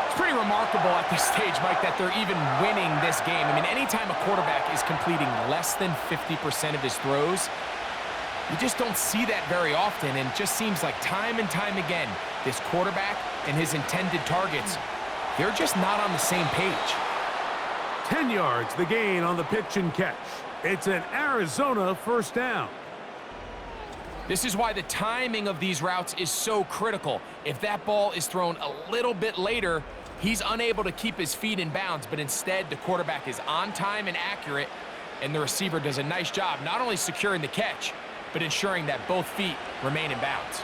It's pretty remarkable at this stage, Mike, that they're even winning this game. I mean, anytime a quarterback is completing less than 50% of his throws, you just don't see that very often, and it just seems like time and time again, this quarterback and his intended targets, they're just not on the same page. 10 yards, the gain on the pitch and catch. It's an Arizona first down. This is why the timing of these routes is so critical. If that ball is thrown a little bit later, he's unable to keep his feet in bounds, but instead the quarterback is on time and accurate, and the receiver does a nice job not only securing the catch, but ensuring that both feet remain in bounds.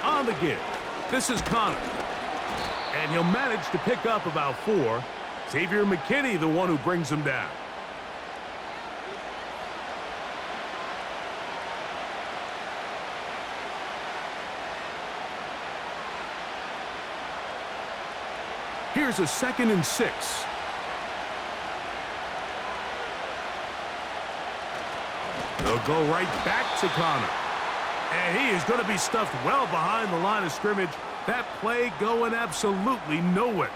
On the give, this is Connor. And he'll manage to pick up about 4. Xavier McKinney, the one who brings him down. Here's a 2nd and 6. They'll go right back to Connor. And he is going to be stuffed well behind the line of scrimmage. That play going absolutely nowhere.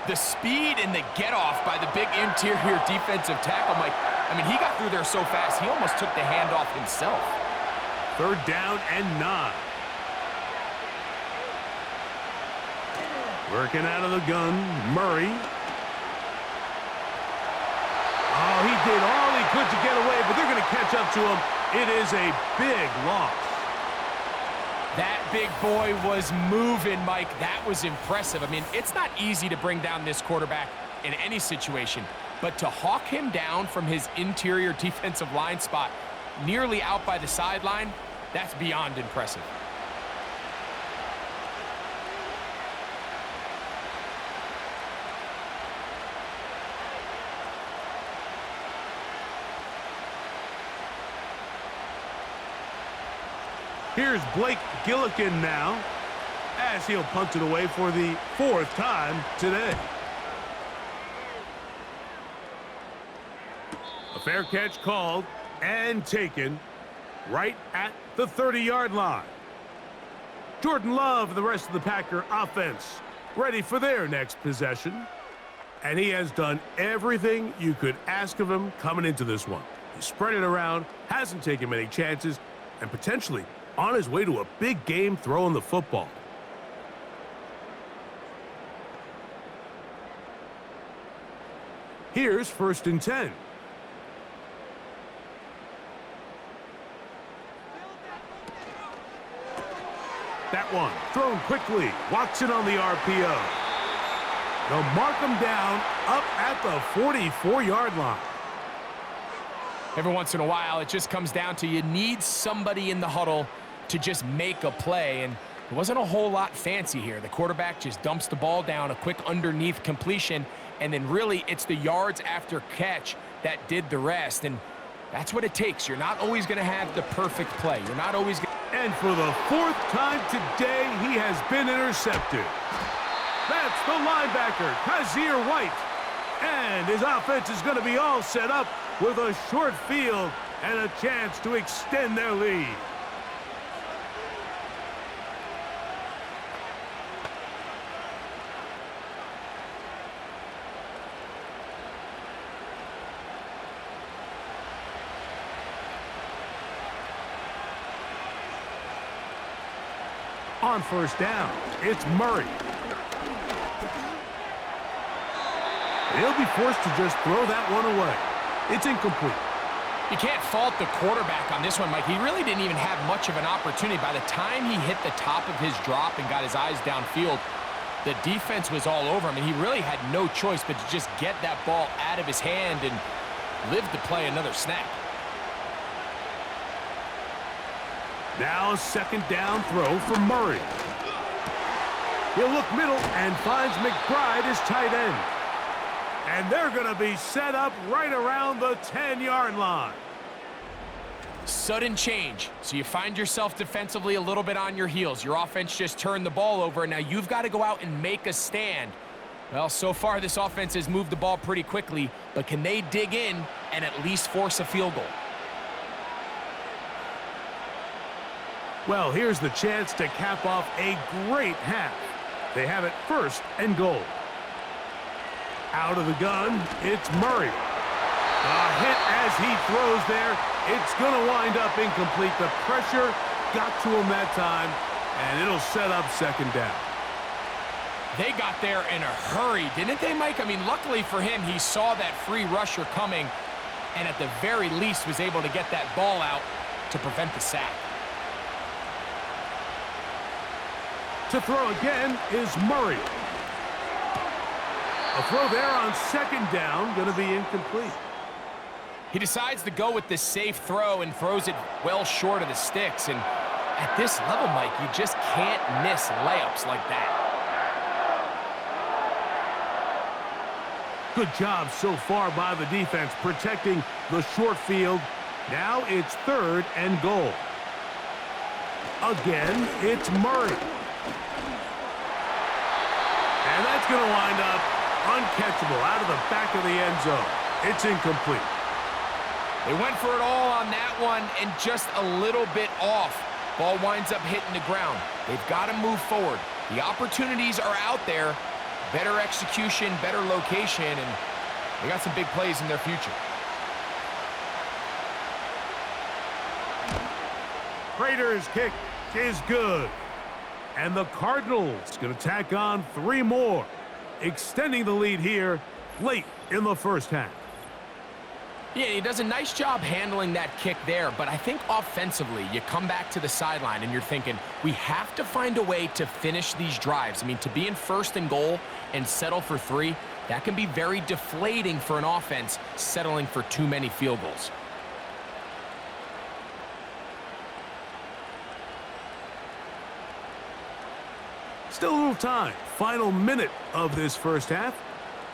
The speed and the get-off by the big interior defensive tackle, Mike, I mean, he got through there so fast, he almost took the handoff himself. 3rd down and 9. Working out of the gun, Murray. Oh, he did all he could to get away, but they're going to catch up to him. It is a big loss. That big boy was moving, Mike. That was impressive. I mean, it's not easy to bring down this quarterback in any situation, but to hawk him down from his interior defensive line spot nearly out by the sideline, that's beyond impressive. Here's Blake Gillikin now, as he'll punt it away for the 4th time today. A fair catch called and taken right at the 30-yard line. Jordan Love and the rest of the Packer offense ready for their next possession. And he has done everything you could ask of him coming into this one. He spread it around, hasn't taken many chances, and potentially on his way to a big game throwing the football. Here's 1st and 10. That one thrown quickly. Watson on the RPO. They'll mark him down up at the 44-yard line. Every once in a while, it just comes down to you need somebody in the huddle to just make a play, and it wasn't a whole lot fancy here. The quarterback just dumps the ball down, a quick underneath completion, and then really it's the yards after catch that did the rest, and that's what it takes. You're not always going to have the perfect play. You're not always going to... And for the 4th time today, he has been intercepted. That's the linebacker, Kazir White. And his offense is going to be all set up with a short field and a chance to extend their lead. On first down, it's Murray. He'll be forced to just throw that one away. It's incomplete. You can't fault the quarterback on this one, Mike. He really didn't even have much of an opportunity. By the time he hit the top of his drop and got his eyes downfield, the defense was all over him, and he really had no choice but to just get that ball out of his hand and live to play another snap. Now second down throw for Murray. He'll look middle and finds McBride as tight end. And they're going to be set up right around the 10-yard line. Sudden change. So you find yourself defensively a little bit on your heels. Your offense just turned the ball over, and now you've got to go out and make a stand. Well, so far this offense has moved the ball pretty quickly, but can they dig in and at least force a field goal? Well, here's the chance to cap off a great half. They have it first and goal. Out of the gun, it's Murray. A hit as he throws there. It's going to wind up incomplete. The pressure got to him that time, and it'll set up second down. They got there in a hurry, didn't they, Mike? I mean, luckily for him, he saw that free rusher coming, and at the very least was able to get that ball out to prevent the sack. To throw again is Murray. A throw there on second down, going to be incomplete. He decides to go with the safe throw and throws it well short of the sticks. And at this level, Mike, you just can't miss layups like that. Good job so far by the defense protecting the short field. Now it's third and goal. Again, it's Murray. And that's going to wind up uncatchable out of the back of the end zone. It's incomplete. They went for it all on that one and just a little bit off. Ball winds up hitting the ground. They've got to move forward. The opportunities are out there. Better execution, better location, and they got some big plays in their future. Prater's kick is good. And the Cardinals going to tack on 3 more, extending the lead here late in the first half. Yeah, he does a nice job handling that kick there, but I think offensively, you come back to the sideline and you're thinking, we have to find a way to finish these drives. I mean, to be in first and goal and settle for 3, that can be very deflating for an offense settling for too many field goals. Still a little time. Final minute of this first half.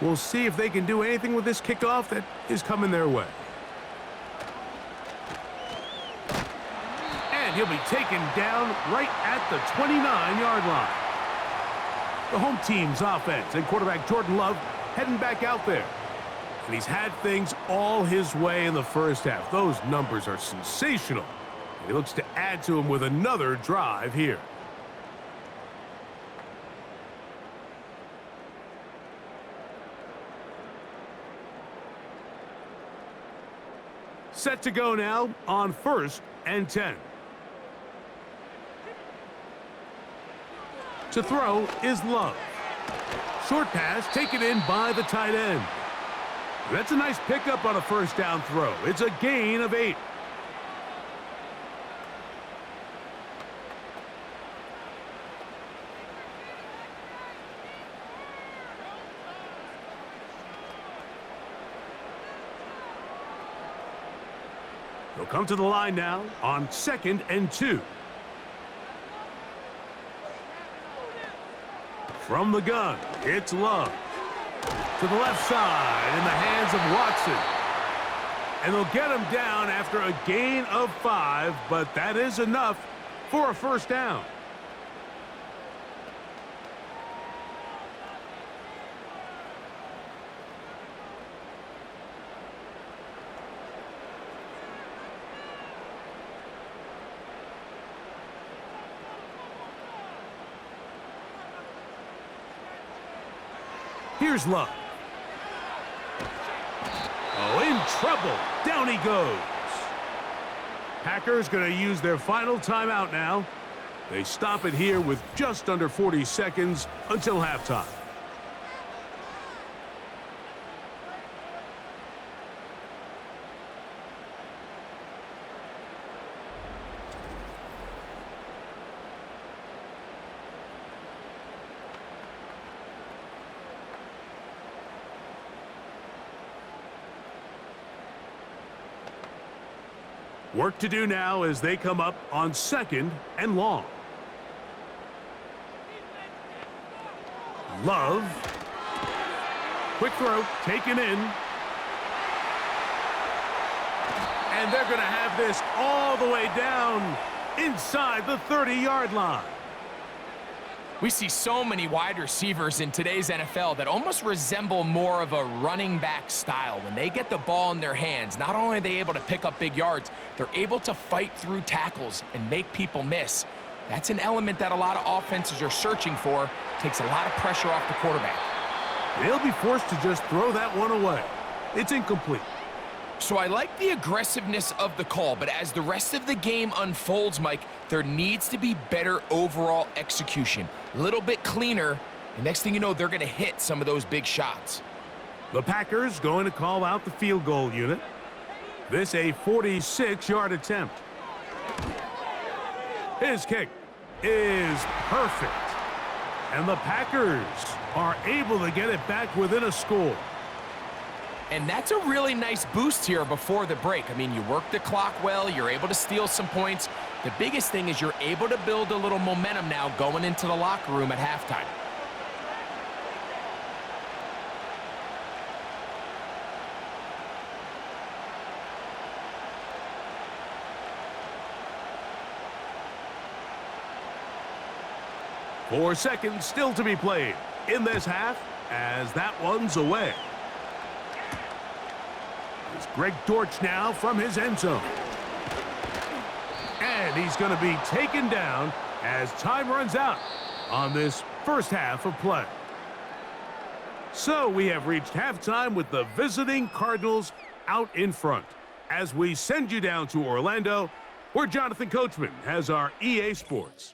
We'll see if they can do anything with this kickoff that is coming their way. And he'll be taken down right at the 29-yard line. The home team's offense and quarterback Jordan Love heading back out there. And he's had things all his way in the first half. Those numbers are sensational. He looks to add to them with another drive here. Set to go now on 1st and 10. To throw is Love. Short pass taken in by the tight end. That's a nice pickup on a first down throw. It's a gain of 8. They'll come to the line now on 2nd and 2. From the gun, it's Love. To the left side in the hands of Watson. And they'll get him down after a gain of 5, but that is enough for a first down. Here's Love. Oh, in trouble. Down he goes. Packers going to use their final timeout now. They stop it here with just under 40 seconds until halftime. Work to do now as they come up on 2nd and long. Love. Quick throw, taken in. And they're going to have this all the way down inside the 30-yard line. We see so many wide receivers in today's NFL that almost resemble more of a running back style. When they get the ball in their hands, not only are they able to pick up big yards, they're able to fight through tackles and make people miss. That's an element that a lot of offenses are searching for. Takes a lot of pressure off the quarterback. They'll be forced to just throw that one away. It's incomplete. So I like the aggressiveness of the call, but as the rest of the game unfolds, Mike, there needs to be better overall execution. A little bit cleaner, and next thing you know, they're going to hit some of those big shots. The Packers going to call out the field goal unit. This a 46-yard attempt. His kick is perfect. And the Packers are able to get it back within a score. And that's a really nice boost here before the break. I mean, you work the clock well, you're able to steal some points. The biggest thing is you're able to build a little momentum now going into the locker room at halftime. Four seconds still to be played in this half as that one's away. It's Greg Dortch now from his end zone. And he's going to be taken down as time runs out on this first half of play. So we have reached halftime with the visiting Cardinals out in front as we send you down to Orlando, where Jonathan Coachman has our EA Sports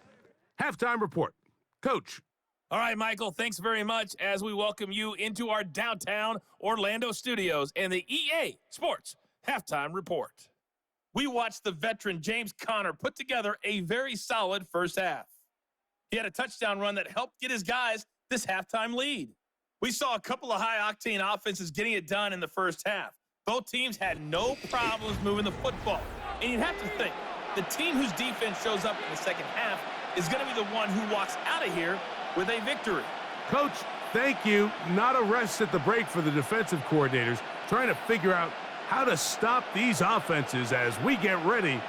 halftime report. Coach. All right, Michael, thanks very much as we welcome you into our downtown Orlando studios and the EA Sports Halftime Report. We watched the veteran James Conner put together a very solid first half. He had a touchdown run that helped get his guys this halftime lead. We saw a couple of high-octane offenses getting it done in the first half. Both teams had no problems moving the football. And you'd have to think, the team whose defense shows up in the second half is going to be the one who walks out of here with a victory. Coach, thank you. Not a rest at the break for the defensive coordinators, trying to figure out how to stop these offenses as we get ready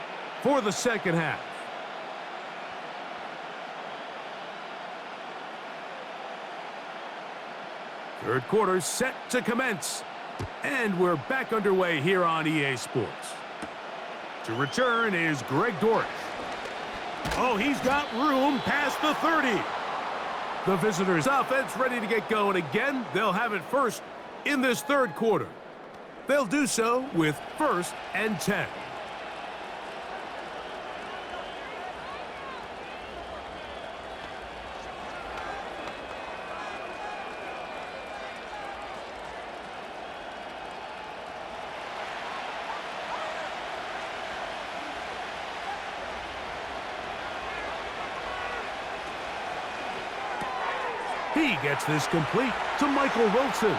for the second half. Third quarter set to commence. And we're back underway here on EA Sports. To return is Greg Dortch. Oh, he's got room past the 30. The visitors' offense ready to get going again. They'll have it first in this third quarter. They'll do so with 1st and 10. He gets this complete to Michael Wilson.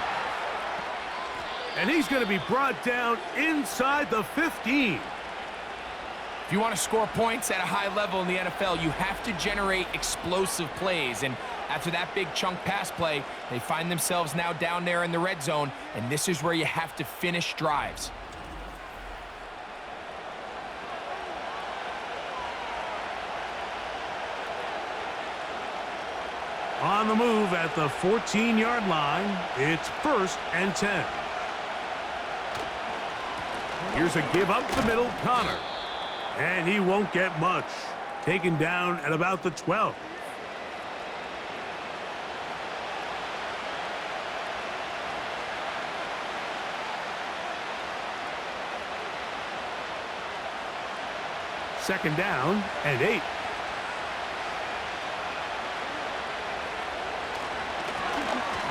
And he's going to be brought down inside the 15. If you want to score points at a high level in the NFL, you have to generate explosive plays. And after that big chunk pass play, they find themselves now down there in the red zone, and this is where you have to finish drives. On the move at the 14-yard line, it's 1st and 10. Here's a give up the middle, Conner. And he won't get much. Taken down at about the 12. Second down and 8.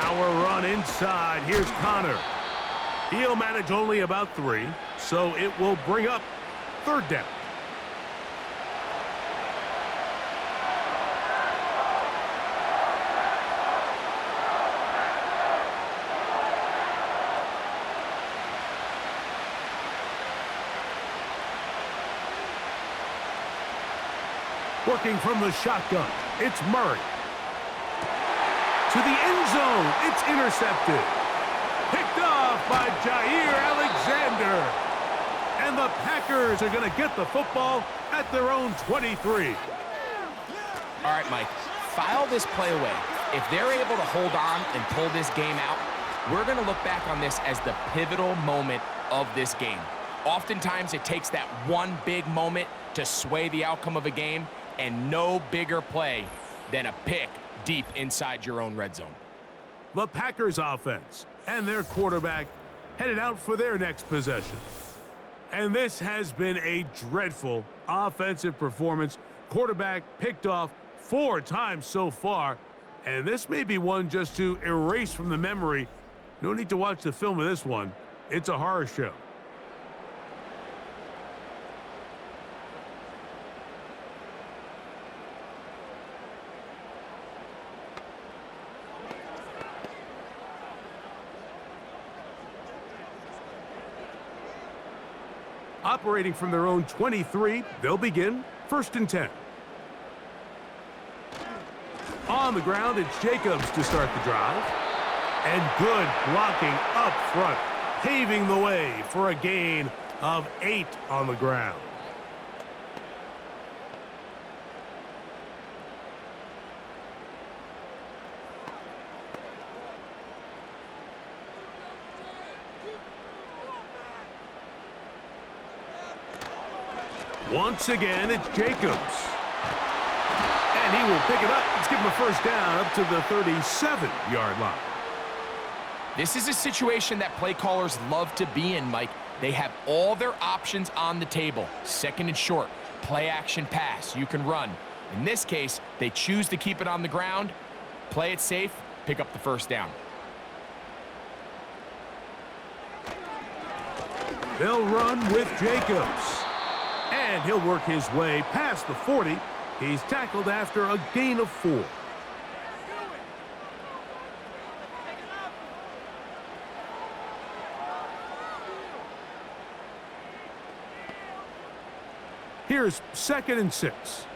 Power run inside. Here's Connor. He'll manage only about 3, so it will bring up 3rd down. Working from the shotgun, it's Murray. To the end zone, it's intercepted. Picked off by Jair Alexander. And the Packers are going to get the football at their own 23. All right, Mike, file this play away. If they're able to hold on and pull this game out, we're going to look back on this as the pivotal moment of this game. Oftentimes, it takes that one big moment to sway the outcome of a game, and no bigger play than a pick deep inside your own red zone. The Packers offense and their quarterback headed out for their next possession. And this has been a dreadful offensive performance. Quarterback picked off 4 times so far, and this may be one just to erase from the memory. No need to watch the film of this one. It's a horror show. Operating from their own 23, they'll begin 1st and 10. On the ground, it's Jacobs to start the drive. And good blocking up front, paving the way for a gain of 8 on the ground. Once again, it's Jacobs. And he will pick it up. Let's give him a 1st down up to the 37-yard line. This is a situation that play callers love to be in, Mike. They have all their options on the table. 2nd and short, play action pass, you can run. In this case, they choose to keep it on the ground, play it safe, pick up the 1st down. They'll run with Jacobs. And he'll work his way past the 40. He's tackled after a gain of 4. Here's 2nd and 6.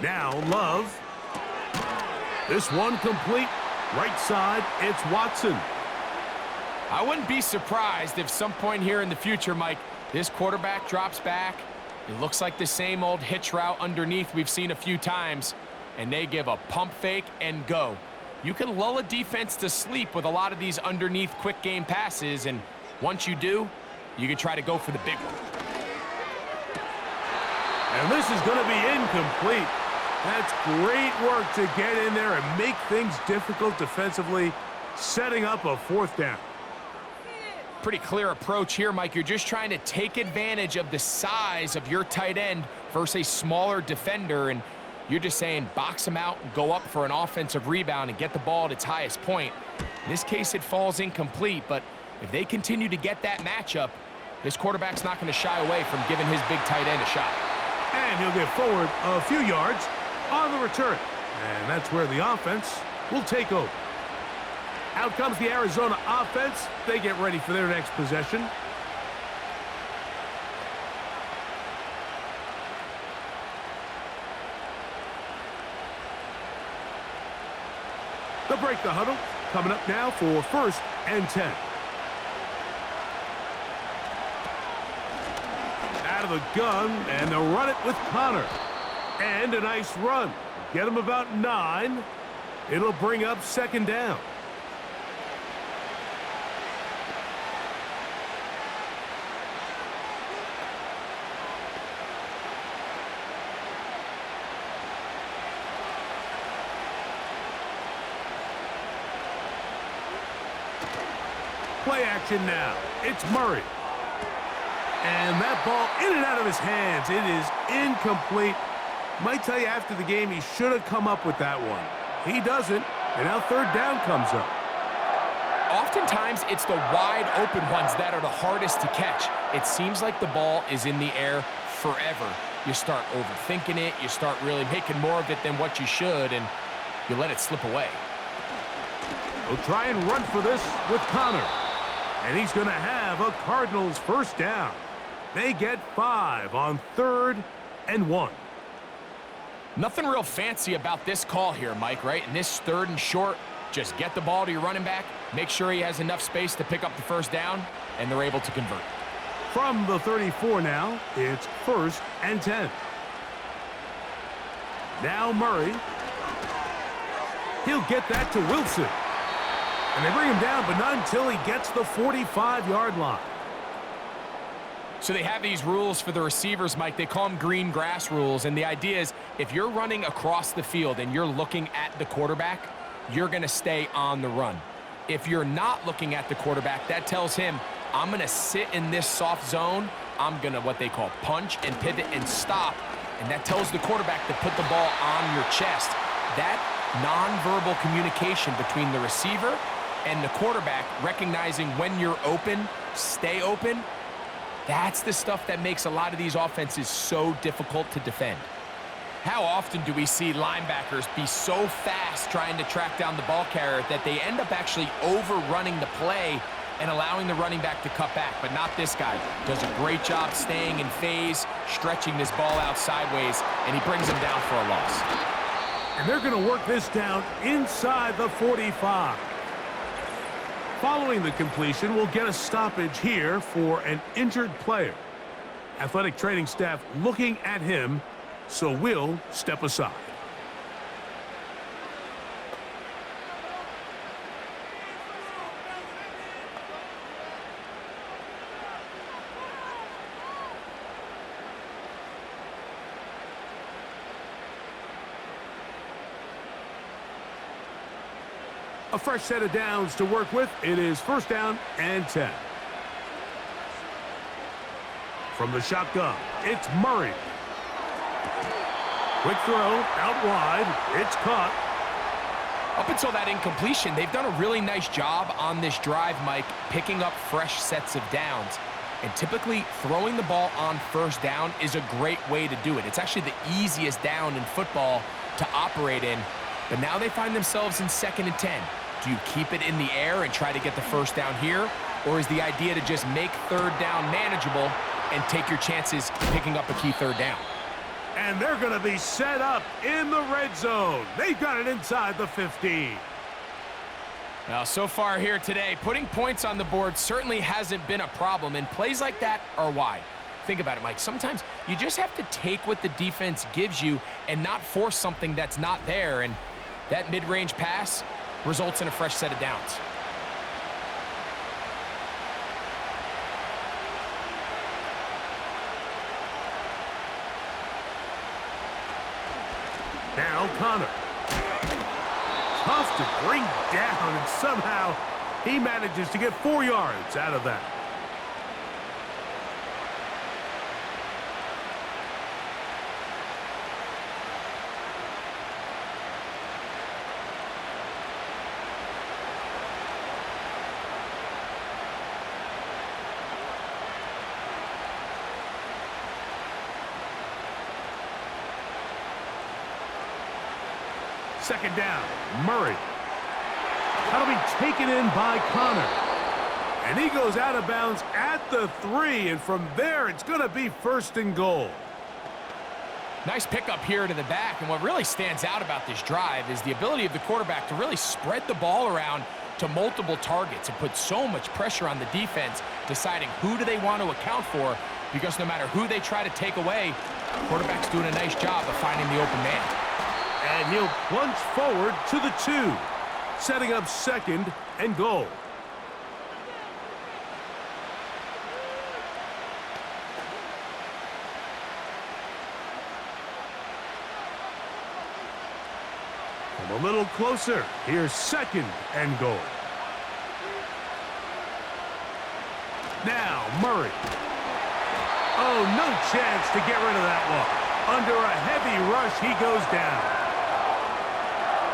Now Love. This one complete. Right side, it's Watson. I wouldn't be surprised if some point here in the future, Mike, this quarterback drops back. It looks like the same old hitch route underneath we've seen a few times, and they give a pump fake and go. You can lull a defense to sleep with a lot of these underneath quick game passes, and once you do, you can try to go for the big one. And this is going to be incomplete. That's great work to get in there and make things difficult defensively, setting up a 4th down. Pretty clear approach here, Mike. You're just trying to take advantage of the size of your tight end versus a smaller defender, and you're just saying box him out and go up for an offensive rebound and get the ball at its highest point. In this case, it falls incomplete, but if they continue to get that matchup, this quarterback's not going to shy away from giving his big tight end a shot. And he'll get forward a few yards on the return. And that's where the offense will take over. Out comes the Arizona offense. They get ready for their next possession. They'll break the huddle. Coming up now for 1st and 10. Out of the gun, and they'll run it with Connor. And a nice run. Get him about 9. It'll bring up 2nd down. Play action now. It's Murray. And that ball in and out of his hands. It is incomplete. Might tell you after the game he should have come up with that one. He doesn't, and now third down comes up. Oftentimes, it's the wide open ones that are the hardest to catch. It seems like the ball is in the air forever. You start overthinking it, you start really making more of it than what you should, and you let it slip away. He'll try and run for this with Connor. And he's going to have a Cardinals first down. They get 5 on 3rd and 1. Nothing real fancy about this call here, Mike, right? In this 3rd and short, just get the ball to your running back, make sure he has enough space to pick up the first down, and they're able to convert. From the 34 now, it's 1st and 10. Now Murray. He'll get that to Wilson. And they bring him down, but not until he gets the 45-yard line. So they have these rules for the receivers, Mike. They call them green grass rules, and the idea is if you're running across the field and you're looking at the quarterback, you're going to stay on the run. If you're not looking at the quarterback, that tells him, I'm going to sit in this soft zone. I'm going to what they call punch and pivot and stop, and that tells the quarterback to put the ball on your chest. That nonverbal communication between the receiver and the quarterback, recognizing when you're open, stay open, that's the stuff that makes a lot of these offenses so difficult to defend. How often do we see linebackers be so fast trying to track down the ball carrier that they end up actually overrunning the play and allowing the running back to cut back? But not this guy. Does a great job staying in phase, stretching this ball out sideways, and he brings him down for a loss. And they're going to work this down inside the 45. Following the completion, we'll get a stoppage here for an injured player. Athletic training staff looking at him, so we'll step aside. A fresh set of downs to work with. It is 1st down and 10. From the shotgun, it's Murray. Quick throw, out wide. It's caught. Up until that incompletion, they've done a really nice job on this drive, Mike, picking up fresh sets of downs. And typically, throwing the ball on 1st down is a great way to do it. It's actually the easiest down in football to operate in. But now they find themselves in 2nd and 10. Do you keep it in the air and try to get the 1st down here? Or is the idea to just make 3rd down manageable and take your chances picking up a key 3rd down? And they're going to be set up in the red zone. They've got it inside the 15. Now, so far here today, putting points on the board certainly hasn't been a problem, and plays like that are why. Think about it, Mike. Sometimes you just have to take what the defense gives you and not force something that's not there, and that mid-range pass results in a fresh set of downs. Now Connor. Tough to bring down, and somehow he manages to get 4 yards out of that. Second down, Murray. That'll be taken in by Connor. And he goes out of bounds at the 3, and from there it's going to be 1st and goal. Nice pickup here to the back, and what really stands out about this drive is the ability of the quarterback to really spread the ball around to multiple targets and put so much pressure on the defense, deciding who do they want to account for, because no matter who they try to take away, the quarterback's doing a nice job of finding the open man. And he'll plunge forward to the 2, setting up 2nd and goal. Come a little closer. Here's 2nd and goal. Now Murray. Oh, no chance to get rid of that one. Under a heavy rush, he goes down.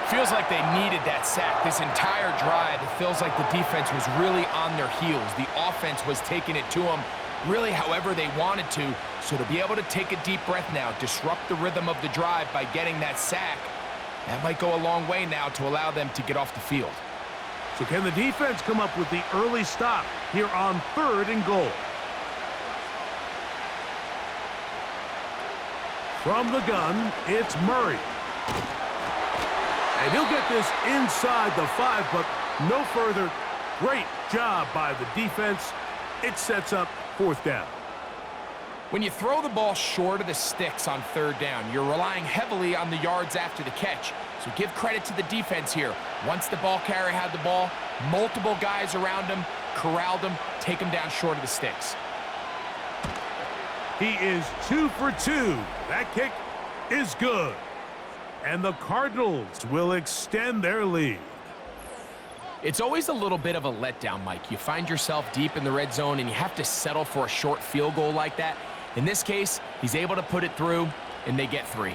Feels like they needed that sack. This entire drive, it feels like the defense was really on their heels. The offense was taking it to them really however they wanted to. So to be able to take a deep breath now, disrupt the rhythm of the drive by getting that sack, that might go a long way now to allow them to get off the field. So can the defense come up with the early stop here on 3rd and goal? From the gun, it's Murray. And he'll get this inside the 5, but no further. Great job by the defense. It sets up 4th down. When you throw the ball short of the sticks on 3rd down, you're relying heavily on the yards after the catch. So give credit to the defense here. Once the ball carrier had the ball, multiple guys around him, corralled him, take him down short of the sticks. He is 2 for 2. That kick is good. And the Cardinals will extend their lead. It's always a little bit of a letdown, Mike. You find yourself deep in the red zone and you have to settle for a short field goal like that. In this case, he's able to put it through, and they get 3.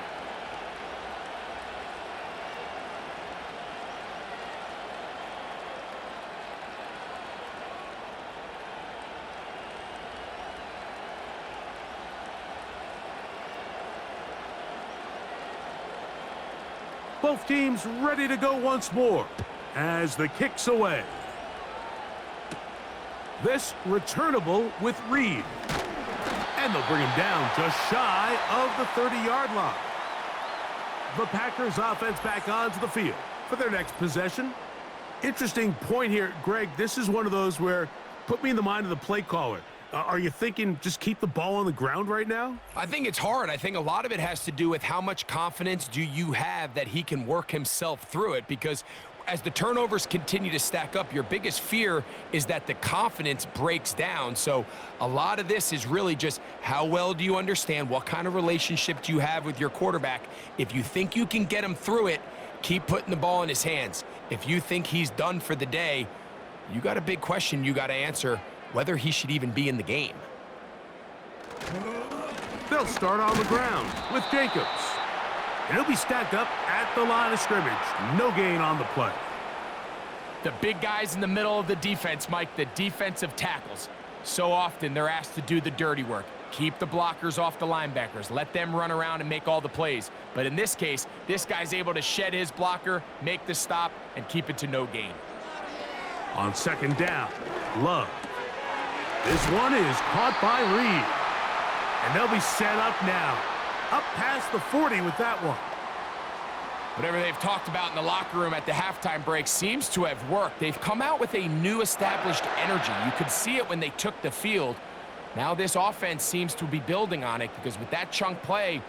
Both teams ready to go once more as the kick's away. This returnable with Reed. And they'll bring him down just shy of the 30-yard line. The Packers offense back onto the field for their next possession. Interesting point here, Greg. This is one of those where, put me in the mind of the play caller. Are you thinking just keep the ball on the ground right now? I think it's hard. I think a lot of it has to do with how much confidence do you have that he can work himself through it, because as the turnovers continue to stack up, your biggest fear is that the confidence breaks down. So a lot of this is really just how well do you understand, what kind of relationship do you have with your quarterback. If you think you can get him through it, keep putting the ball in his hands. If you think he's done for the day, you got a big question you got to answer, whether he should even be in the game. They'll start on the ground with Jacobs. And he'll be stacked up at the line of scrimmage. No gain on the play. The big guys in the middle of the defense, Mike, the defensive tackles. So often they're asked to do the dirty work. Keep the blockers off the linebackers. Let them run around and make all the plays. But in this case, this guy's able to shed his blocker, make the stop, and keep it to no gain. On 2nd down, Love. This one is caught by Reed. And they'll be set up now. Up past the 40 with that one. Whatever they've talked about in the locker room at the halftime break seems to have worked. They've come out with a new established energy. You could see it when they took the field. Now this offense seems to be building on it, because with that chunk play,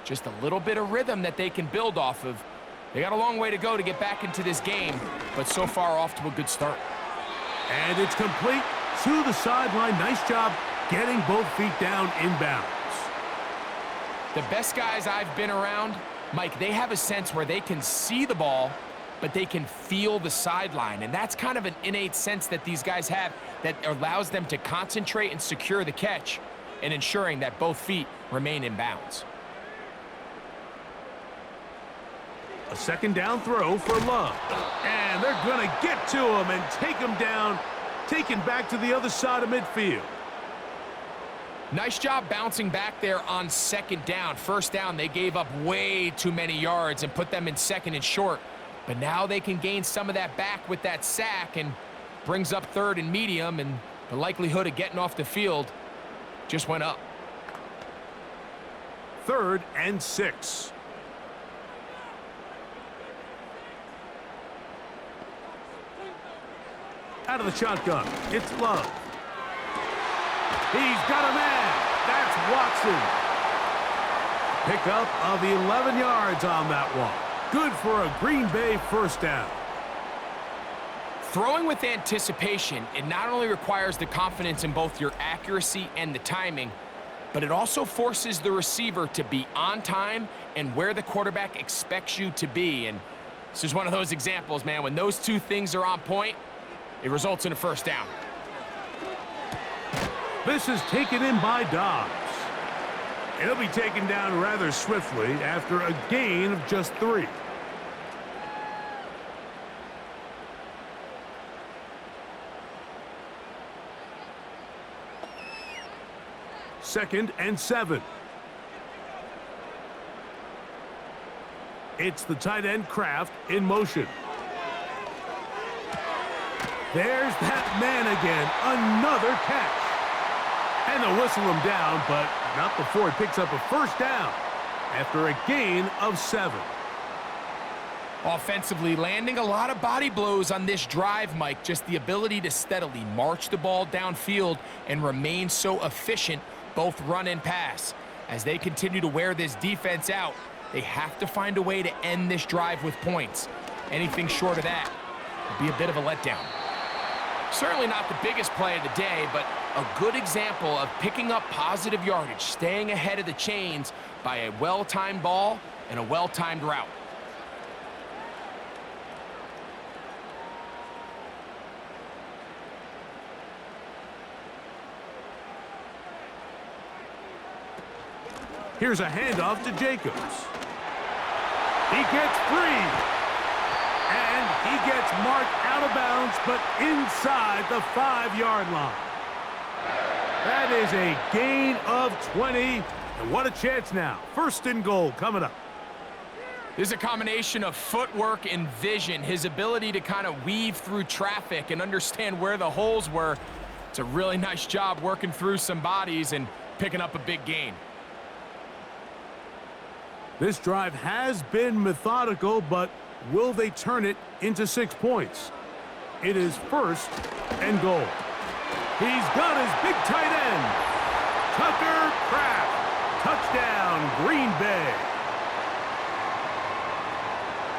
just a little bit of rhythm that they can build off of. They got a long way to go to get back into this game, but so far off to a good start. And it's complete to the sideline. Nice job getting both feet down inbounds. The best guys I've been around, Mike, they have a sense where they can see the ball, but they can feel the sideline. And that's kind of an innate sense that these guys have that allows them to concentrate and secure the catch and ensuring that both feet remain in bounds. A 2nd down throw for Love. And they're going to get to him and take him down, taken back to the other side of midfield. Nice job bouncing back there on 2nd down. 1st down, they gave up way too many yards and put them in 2nd and short. But now they can gain some of that back with that sack, and brings up 3rd and medium, and the likelihood of getting off the field just went up. 3rd and 6. Out of the shotgun, it's Love. He's got a man. That's Watson. Pickup of 11 yards on that one. Good for a Green Bay 1st down. Throwing with anticipation, it not only requires the confidence in both your accuracy and the timing, but it also forces the receiver to be on time and where the quarterback expects you to be. And this is one of those examples, man. When those two things are on point, it results in a 1st down. This is taken in by Dobbs. And he'll be taken down rather swiftly after a gain of just 3. Second and 7. It's the tight end Kraft in motion. There's that man again. Another catch. And they'll whistle him down, but not before he picks up a first down after a gain of 7. Offensively, landing a lot of body blows on this drive, Mike. Just the ability to steadily march the ball downfield and remain so efficient, both run and pass. As they continue to wear this defense out, they have to find a way to end this drive with points. Anything short of that would be a bit of a letdown. Certainly not the biggest play of the day, but a good example of picking up positive yardage, staying ahead of the chains by a well-timed ball and a well-timed route. Here's a handoff to Jacobs. He gets free. And he gets marked out of bounds, but inside the 5-yard line. That is a gain of 20. And what a chance now. First and goal coming up. This is a combination of footwork and vision. His ability to kind of weave through traffic and understand where the holes were. It's a really nice job working through some bodies and picking up a big gain. This drive has been methodical, but will they turn it into 6 points? It is first and goal. He's got his big tight end. Tucker Kraft. Touchdown, Green Bay.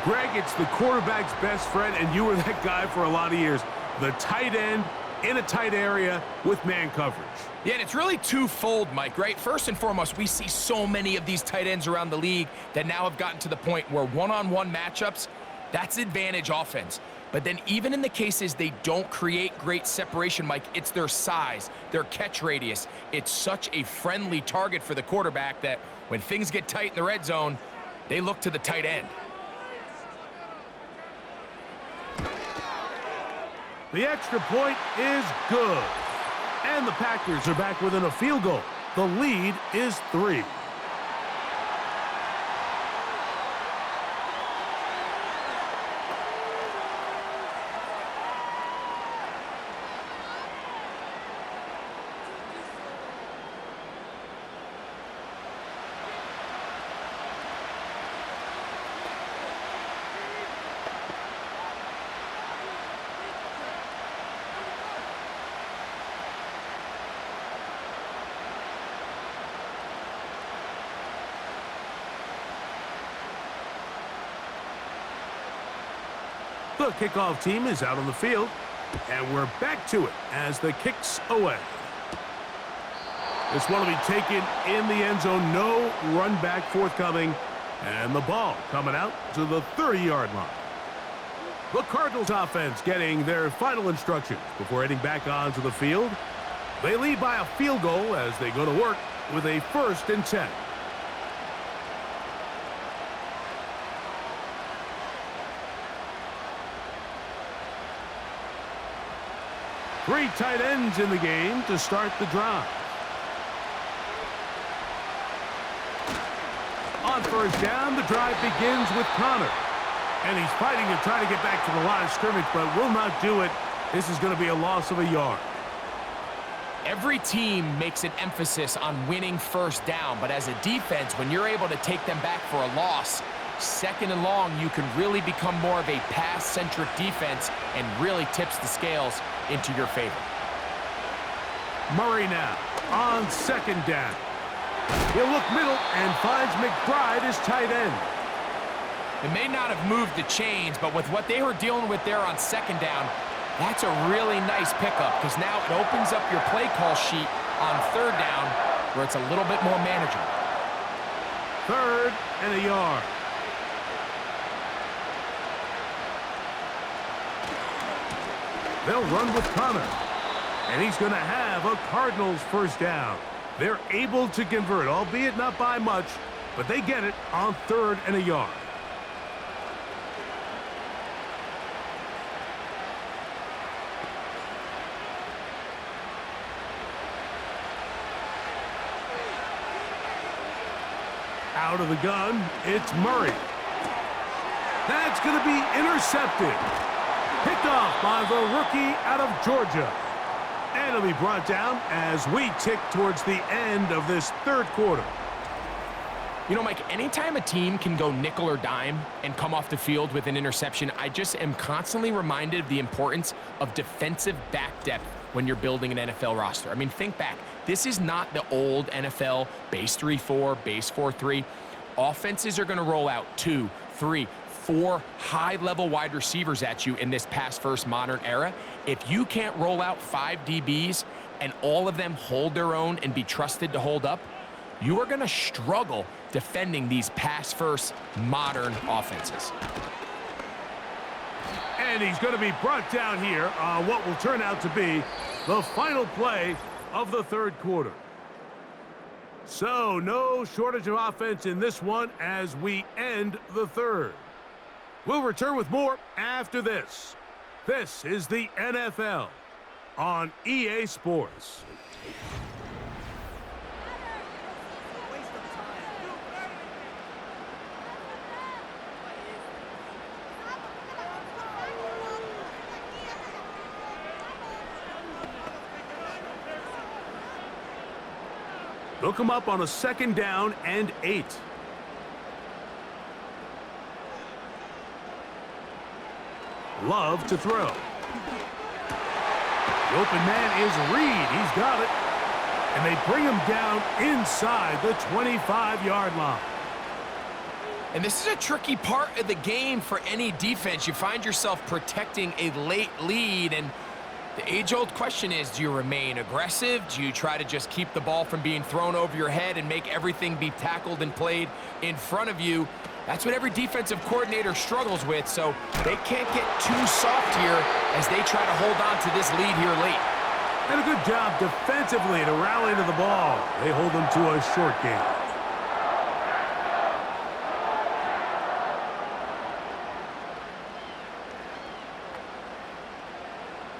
Greg, it's the quarterback's best friend, and you were that guy for a lot of years. The tight end in a tight area with man coverage. Yeah, and it's really twofold, Mike, right? First and foremost, we see so many of these tight ends around the league that now have gotten to the point where one-on-one matchups, that's advantage offense. But then even in the cases they don't create great separation, Mike, it's their size, their catch radius. It's such a friendly target for the quarterback that when things get tight in the red zone, they look to the tight end. The extra point is good. And the Packers are back within a field goal. The lead is 3. The kickoff team is out on the field, and we're back to it as the kick's away. This one will be taken in the end zone. No run back forthcoming, and the ball coming out to the 30-yard line. The Cardinals offense getting their final instructions before heading back onto the field. They lead by a field goal as they go to work with a 1st and 10. Three tight ends in the game to start the drive. On first down, the drive begins with Connor. And he's fighting to try to get back to the line of scrimmage, but will not do it. This is going to be a loss of a yard. Every team makes an emphasis on winning first down, but as a defense, when you're able to take them back for a loss, 2nd and long, you can really become more of a pass-centric defense and really tips the scales into your favor. Murray now on 2nd down. He'll look middle and finds McBride as tight end. It may not have moved the chains, but with what they were dealing with there on 2nd down, that's a really nice pickup because now it opens up your play call sheet on 3rd down where it's a little bit more manageable. 3rd and a yard. They'll run with Connor. And he's going to have a Cardinals first down. They're able to convert, albeit not by much, but they get it on 3rd and a yard. Out of the gun, it's Murray. That's going to be intercepted. Picked off by the rookie out of Georgia. And it'll be brought down as we tick towards the end of this 3rd quarter. You know, Mike, anytime a team can go nickel or dime and come off the field with an interception, I just am constantly reminded of the importance of defensive back depth when you're building an NFL roster. I mean, think back. This is not the old NFL base 3-4, base 4-3. Offenses are going to roll out 2, 3, 4 high-level wide receivers at you in this pass-first modern era. If you can't roll out 5 DBs and all of them hold their own and be trusted to hold up, you are going to struggle defending these pass-first modern offenses. And he's going to be brought down here on what will turn out to be the final play of the 3rd quarter. So no shortage of offense in this one as we end the 3rd. We'll return with more after this. This is the NFL on EA Sports. They'll come up on a 2nd down and 8. Love to throw. The open man is Reed. He's got it. And they bring him down inside the 25-yard line. And this is a tricky part of the game for any defense. You find yourself protecting a late lead, and the age-old question is, do you remain aggressive? Do you try to just keep the ball from being thrown over your head and make everything be tackled and played in front of you? That's what every defensive coordinator struggles with, so they can't get too soft here as they try to hold on to this lead here late. And a good job defensively to rally to the ball. They hold them to a short game.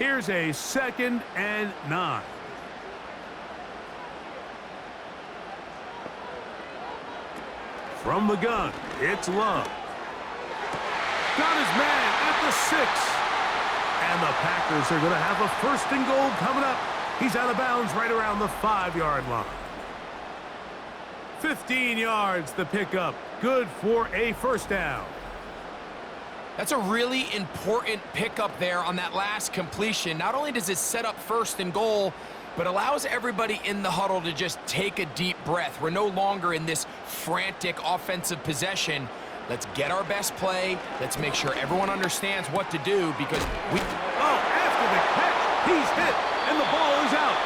Here's a 2nd and 9. From the gun, it's Love. Got his man at the 6. And the Packers are going to have a 1st and goal coming up. He's out of bounds right around the 5-yard line. 15 yards the pickup. Good for a 1st down. That's a really important pickup there on that last completion. Not only does it set up 1st and goal, but allows everybody in the huddle to just take a deep breath. We're no longer in this frantic offensive possession. Let's get our best play. Let's make sure everyone understands what to do because we... Oh, after the catch, he's hit, and the ball is out.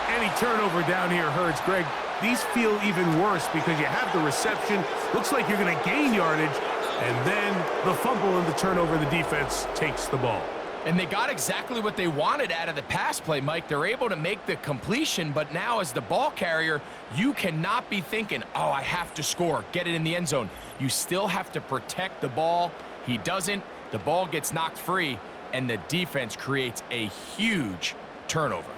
Any turnover down here hurts, Greg. These feel even worse because you have the reception. Looks like you're going to gain yardage, and then the fumble and the turnover, the defense takes the ball. And they got exactly what they wanted out of the pass play, Mike. They're able to make the completion, but now as the ball carrier, you cannot be thinking, oh, I have to score, get it in the end zone. You still have to protect the ball. He doesn't. The ball gets knocked free, and the defense creates a huge turnover.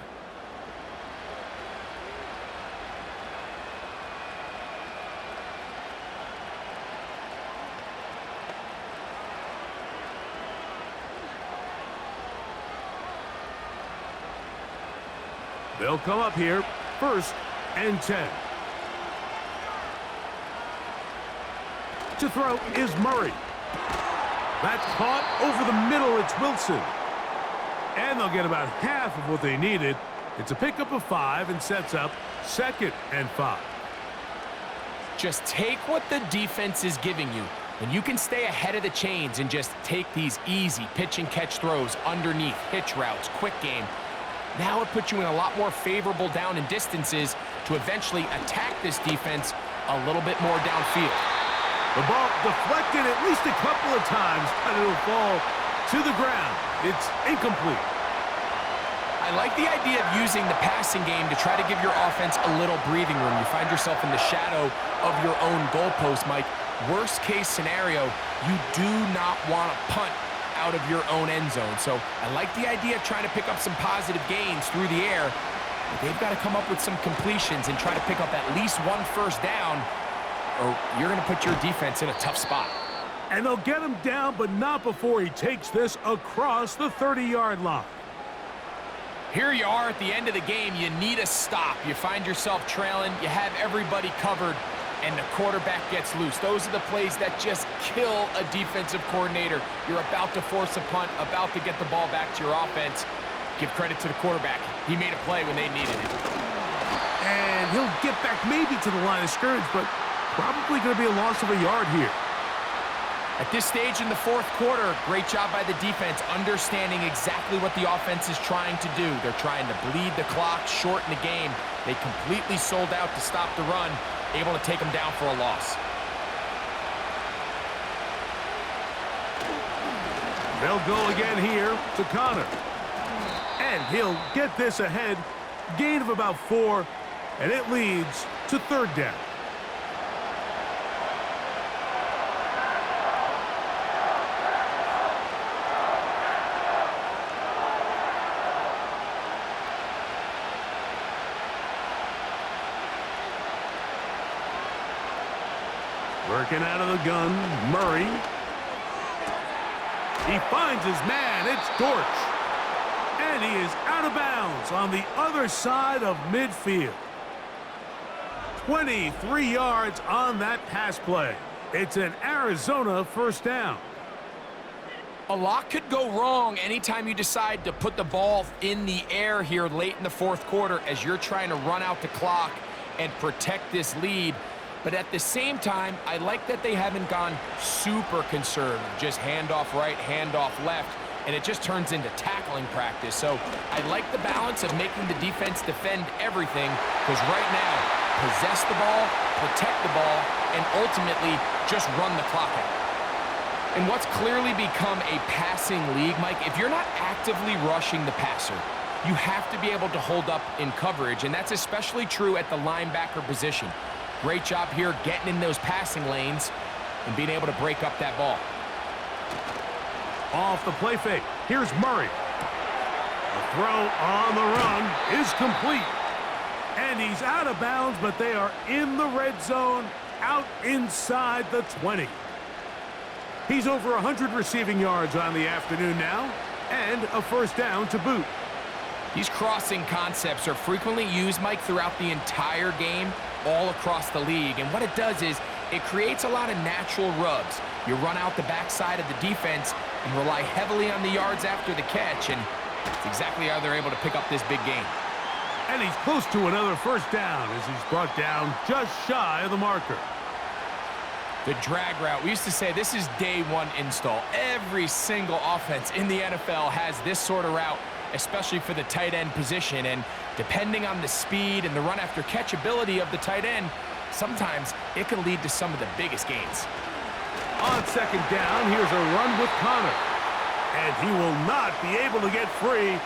They'll come up here, 1st and 10. To throw is Murray. That's caught over the middle. It's Wilson. And they'll get about half of what they needed. It's a pickup of 5 and sets up 2nd and 5. Just take what the defense is giving you. And you can stay ahead of the chains and just take these easy pitch and catch throws underneath, hitch routes, quick game. Now it puts you in a lot more favorable down and distances to eventually attack this defense a little bit more downfield. The ball deflected at least a couple of times, but it'll fall to the ground. It's incomplete. I like the idea of using the passing game to try to give your offense a little breathing room. You find yourself in the shadow of your own goalpost, Mike. Worst case scenario, you do not want to punt out of your own end zone. So I like the idea of trying to pick up some positive gains through the air. But they've got to come up with some completions and try to pick up at least one first down, or you're going to put your defense in a tough spot. And they'll get him down, but not before he takes this across the 30-yard line. Here you are at the end of the game. You need a stop. You find yourself trailing. You have everybody covered, and the quarterback gets loose. Those are the plays that just kill a defensive coordinator. You're about to force a punt, about to get the ball back to your offense. Give credit to the quarterback. He made a play when they needed it. And he'll get back maybe to the line of scrimmage, but probably going to be a loss of a yard here. At this stage in the fourth quarter, great job by the defense, understanding exactly what the offense is trying to do. They're trying to bleed the clock, shorten the game. They completely sold out to stop the run, able to take them down for a loss. They'll go again here to Connor. And he'll get this ahead. Gain of about 4, and it leads to third down. Working out of the gun, Murray. He finds his man. It's Dortch. And he is out of bounds on the other side of midfield. 23 yards on that pass play. It's an Arizona first down. A lot could go wrong anytime you decide to put the ball in the air here late in the fourth quarter as you're trying to run out the clock and protect this lead. But at the same time, I like that they haven't gone super conservative, just handoff right, handoff left, and it just turns into tackling practice. So I like the balance of making the defense defend everything, because right now, possess the ball, protect the ball, and ultimately just run the clock out. And what's clearly become a passing league, Mike, if you're not actively rushing the passer, you have to be able to hold up in coverage, and that's especially true at the linebacker position. Great job here getting in those passing lanes and being able to break up that ball. Off the play fake. Here's Murray. The throw on the run is complete. And he's out of bounds, but they are in the red zone, out inside the 20. He's over 100 receiving yards on the afternoon now, and a first down to boot. These crossing concepts are frequently used, Mike, throughout the entire game, all across the league. And what it does is it creates a lot of natural rubs. You run out the backside of the defense and rely heavily on the yards after the catch, and that's exactly how they're able to pick up this big game. And he's close to another first down as he's brought down just shy of the marker. The drag route. We used to say this is day one install. Every single offense in the NFL has this sort of route, especially for the tight end position. And depending on the speed and the run after catch ability of the tight end, sometimes it can lead to some of the biggest gains. On second down, here's a run with Connor. And he will not be able to get free,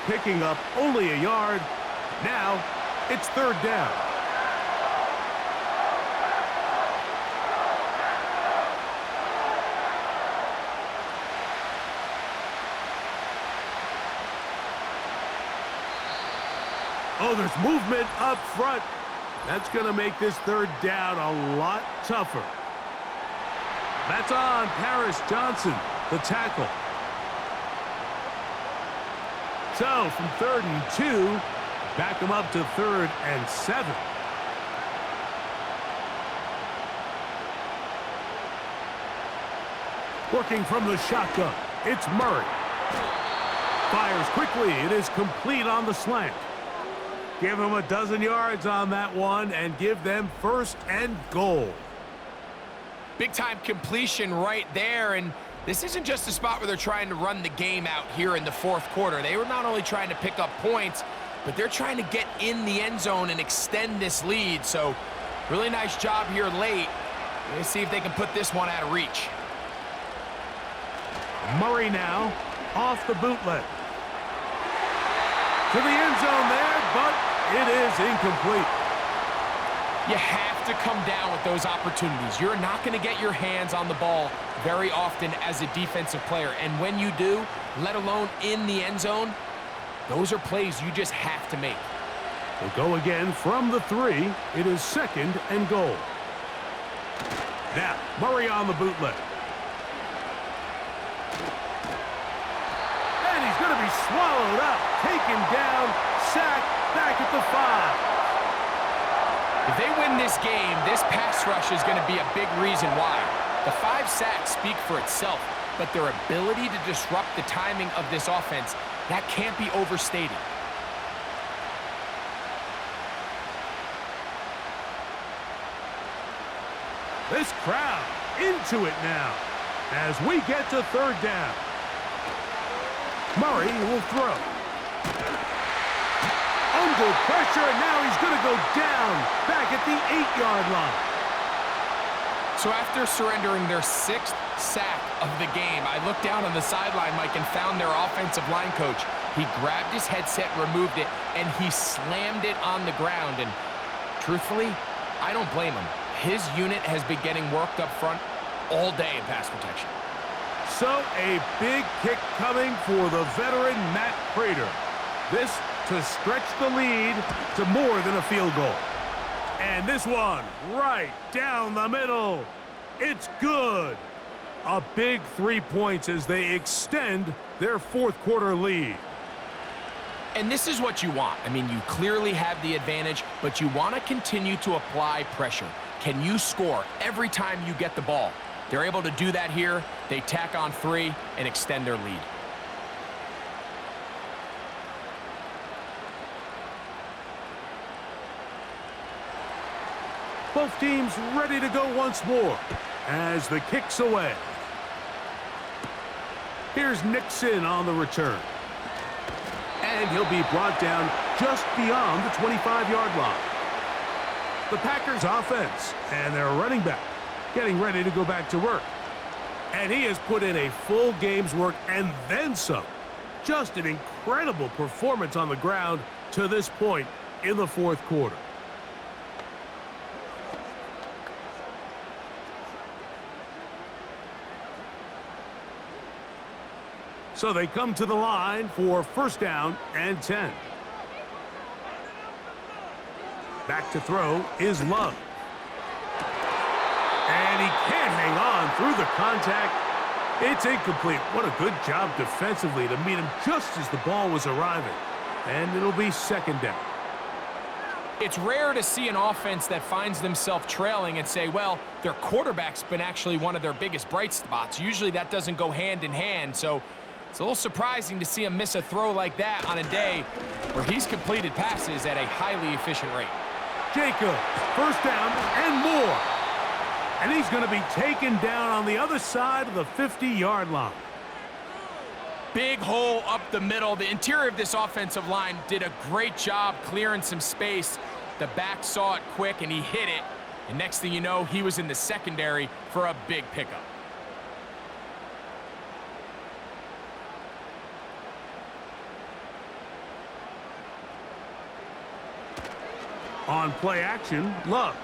picking up only a yard. Now it's third down. Oh, there's movement up front. That's going to make this third down a lot tougher. That's on Paris Johnson, the tackle. So from 3rd and 2, back him up to 3rd and 7. Working from the shotgun, it's Murray. Fires quickly. It is complete on the slant. Give them a dozen yards on that one and give them 1st and goal. Big-time completion right there, and this isn't just a spot where they're trying to run the game out here in the fourth quarter. They were not only trying to pick up points, but they're trying to get in the end zone and extend this lead. So really nice job here late. Let's see if they can put this one out of reach. Murray now off the bootleg. to the end zone there, but it is incomplete. You have to come down with those opportunities. You're not going to get your hands on the ball very often as a defensive player. And when you do, let alone in the end zone, those are plays you just have to make. They'll go again from the 3. It is 2nd and goal. Now, Murray on the bootleg. And he's going to be swallowed up, taken down, sacked, back at the 5. If they win this game, this pass rush is going to be a big reason why. The 5 sacks speak for itself, but their ability to disrupt the timing of this offense, that can't be overstated. This crowd into it now as we get to 3rd down. Murray will throw. Under pressure, and now he's going to go down back at the 8-yard line. So after surrendering their 6th sack of the game, I looked down on the sideline, Mike, and found their offensive line coach. He grabbed his headset, removed it, and he slammed it on the ground. And truthfully, I don't blame him. His unit has been getting worked up front all day in pass protection. So a big kick coming for the veteran Matt Prater. This to stretch the lead to more than a field goal. And this one right down the middle. It's good. A big 3 points as they extend their 4th quarter lead. And this is what you want. I mean, you clearly have the advantage, but you want to continue to apply pressure. Can you score every time you get the ball? They're able to do that here. They tack on 3 and extend their lead. Both teams ready to go once more as the kick's away. Here's Nixon on the return. And he'll be brought down just beyond the 25-yard line. The Packers offense and their running back getting ready to go back to work. And he has put in a full game's work and then some. Just an incredible performance on the ground to this point in the 4th quarter. So they come to the line for 1st down and 10. Back to throw is Love. And he can't hang on through the contact. It's incomplete. What a good job defensively to meet him just as the ball was arriving. And it'll be 2nd down. It's rare to see an offense that finds themselves trailing and say, well, their quarterback's been actually one of their biggest bright spots. Usually that doesn't go hand in hand, so it's a little surprising to see him miss a throw like that on a day where he's completed passes at a highly efficient rate. Jacob, 1st down and more. And he's going to be taken down on the other side of the 50-yard line. Big hole up the middle. The interior of this offensive line did a great job clearing some space. The back saw it quick, and he hit it. And next thing you know, he was in the secondary for a big pickup. On play action, Love.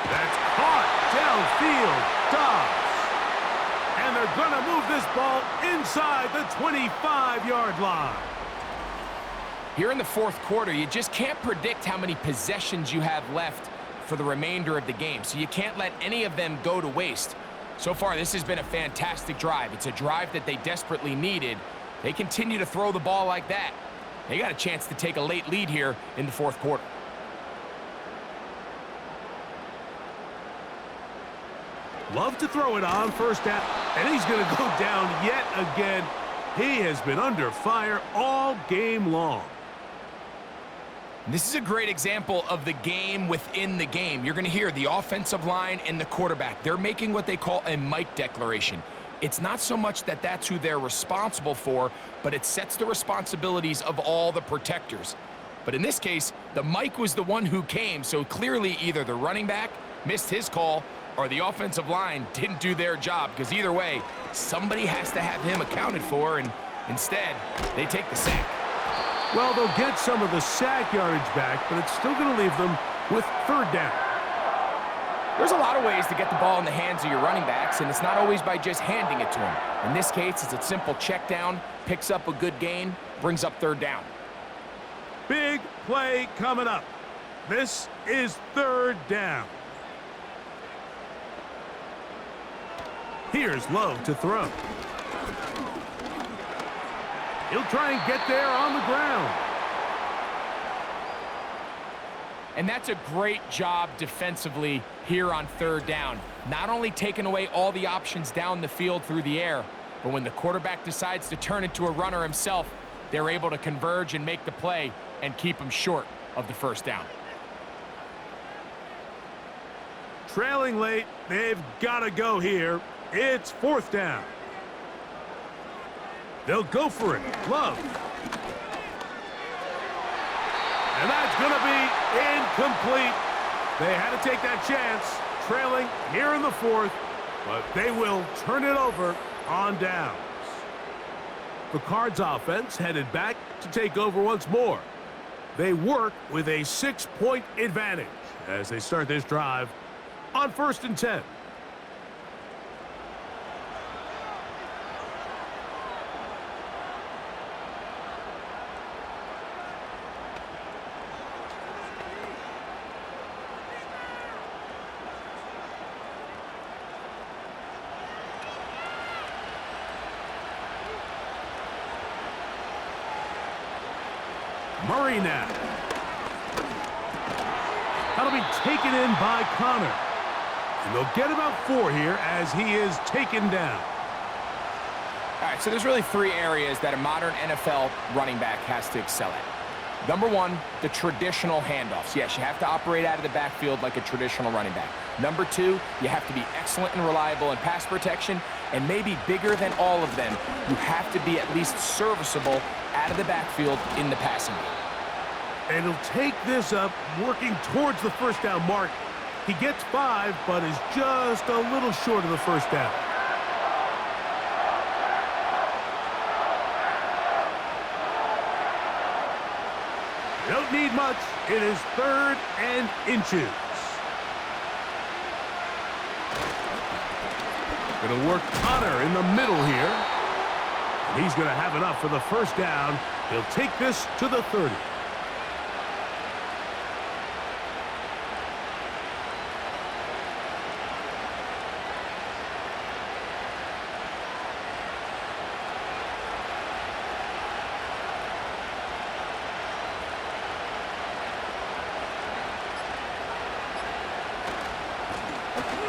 That's caught downfield. Dobbs. And they're going to move this ball inside the 25-yard line. Here in the 4th quarter, you just can't predict how many possessions you have left for the remainder of the game, so you can't let any of them go to waste. So far, this has been a fantastic drive. It's a drive that they desperately needed. They continue to throw the ball like that. They got a chance to take a late lead here in the 4th quarter. Love to throw it on 1st down, and he's going to go down yet again. He has been under fire all game long. This is a great example of the game within the game. You're going to hear the offensive line and the quarterback. They're making what they call a Mike declaration. It's not so much that that's who they're responsible for, but it sets the responsibilities of all the protectors. But in this case, the Mike was the one who came, so clearly either the running back missed his call or the offensive line didn't do their job, because either way, somebody has to have him accounted for, and Instead, they take the sack. Well, they'll get some of the sack yardage back, but it's still going to leave them with third down. There's a lot of ways to get the ball in the hands of your running backs, and it's not always by just handing it to them. In this case, it's a simple check down, picks up a good gain, brings up third down. Big play coming up. This is third down. Here's Love to throw. He'll try and get there on the ground. And that's a great job defensively here on third down. Not only taking away all the options down the field through the air, but when the quarterback decides to turn into a runner himself, they're able to converge and make the play and keep him short of the first down. Trailing late, they've got to go here. It's fourth down. They'll go for it. Love. And that's going to be incomplete. They had to take that chance, trailing here in the fourth, but they will turn it over on downs. The Cards offense headed back to take over once more. They work with a 6-point advantage as they start this drive on 1st and 10. Murray now. That'll be taken in by Connor. And they'll get about 4 here as he is taken down. All right, so there's really 3 areas that a modern NFL running back has to excel at. Number 1, the traditional handoffs. Yes, you have to operate out of the backfield like a traditional running back. Number 2, you have to be excellent and reliable in pass protection. And maybe bigger than all of them, you have to be at least serviceable out of the backfield in the passing game. And he'll take this up, working towards the first down mark. He gets 5, but is just a little short of the first down. Don't need much. It is 3rd and inches. Going to work Connor in the middle here. And he's going to have enough for the first down. He'll take this to the 30.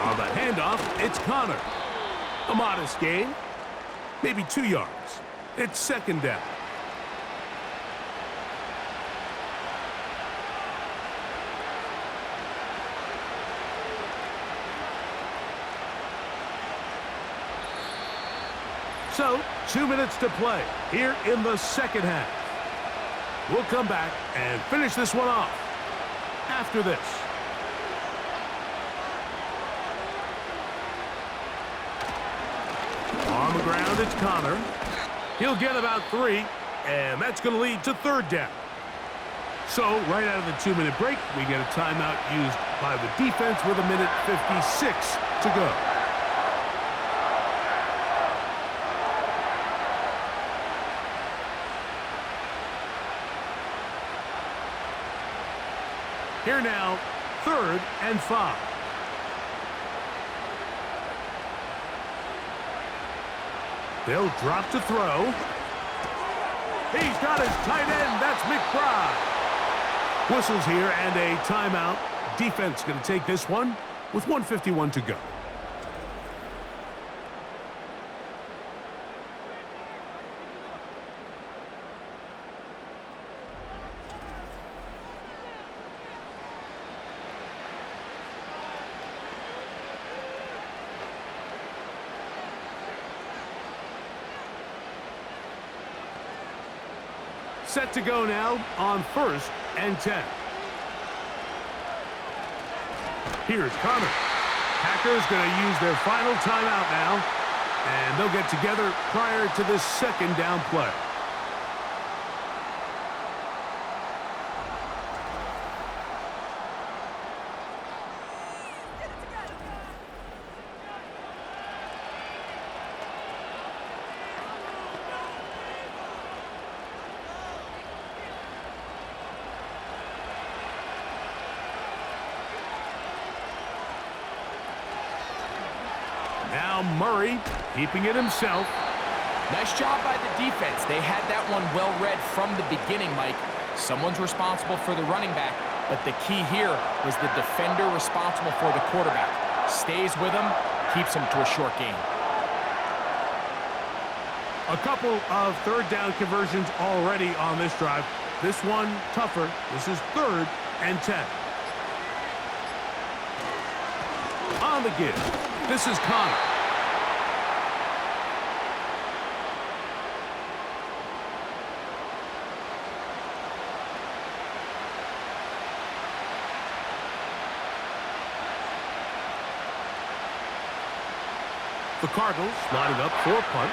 On the handoff, it's Connor. A modest gain, maybe 2 yards. It's 2nd down. So, 2 minutes to play here in the second half. We'll come back and finish this one off after this. On the ground, it's Connor. He'll get about 3, and that's going to lead to 3rd down. So, right out of the 2-minute break, we get a timeout used by the defense with 1:56 to go. Here now, 3rd and 5. They'll drop to throw. He's got his tight end. That's McBride. Whistles here and a timeout. Defense going to take this one with 1:51 to go. Set to go now on 1st and 10. Here's Connor. Packers going to use their final timeout now. And they'll get together prior to this second down play. Now Murray keeping it himself. Nice job by the defense. They had that one well read from the beginning, Mike. Someone's responsible for the running back, but the key here was the defender responsible for the quarterback. Stays with him, keeps him to a short gain. A couple of third down conversions already on this drive. This one tougher. This is 3rd and 10. On the give. This is Connor. The Cardinals lining up for a punt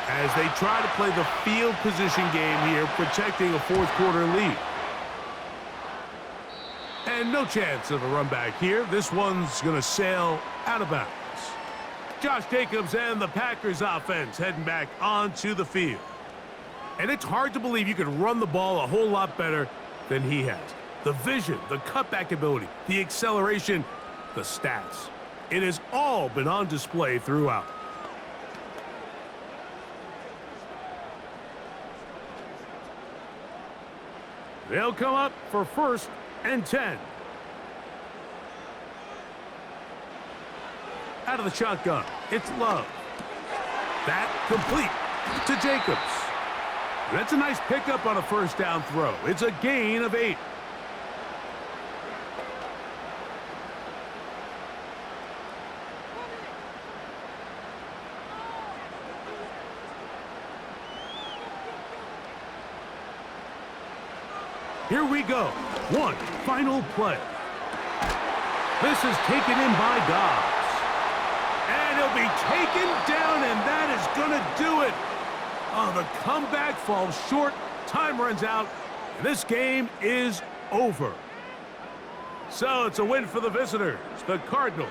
as they try to play the field position game here, protecting a fourth-quarter lead. And no chance of a run back here. This one's going to sail out of bounds. Josh Jacobs and the Packers offense heading back onto the field. And it's hard to believe you could run the ball a whole lot better than he has. The vision, the cutback ability, the acceleration, the stats. It has all been on display throughout. They'll come up for 1st and 10. Out of the shotgun, it's Love. That complete to Jacobs. That's a nice pickup on a first down throw. It's a gain of 8. Here we go. One final play. This is taken in by Dobbs. And he'll be taken down, and that is going to do it. Oh, the comeback falls short. Time runs out, and this game is over. So it's a win for the visitors, the Cardinals.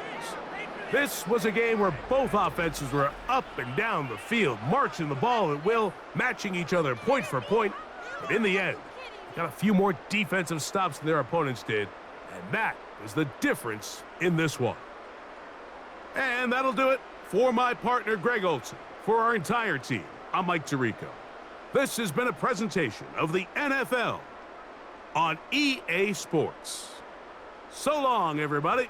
This was a game where both offenses were up and down the field, marching the ball at will, matching each other point for point. But in the end, got a few more defensive stops than their opponents did, and that was the difference in this one. And that'll do it for my partner, Greg Olson. For our entire team, I'm Mike Tirico. This has been a presentation of the NFL on EA Sports. So long, everybody.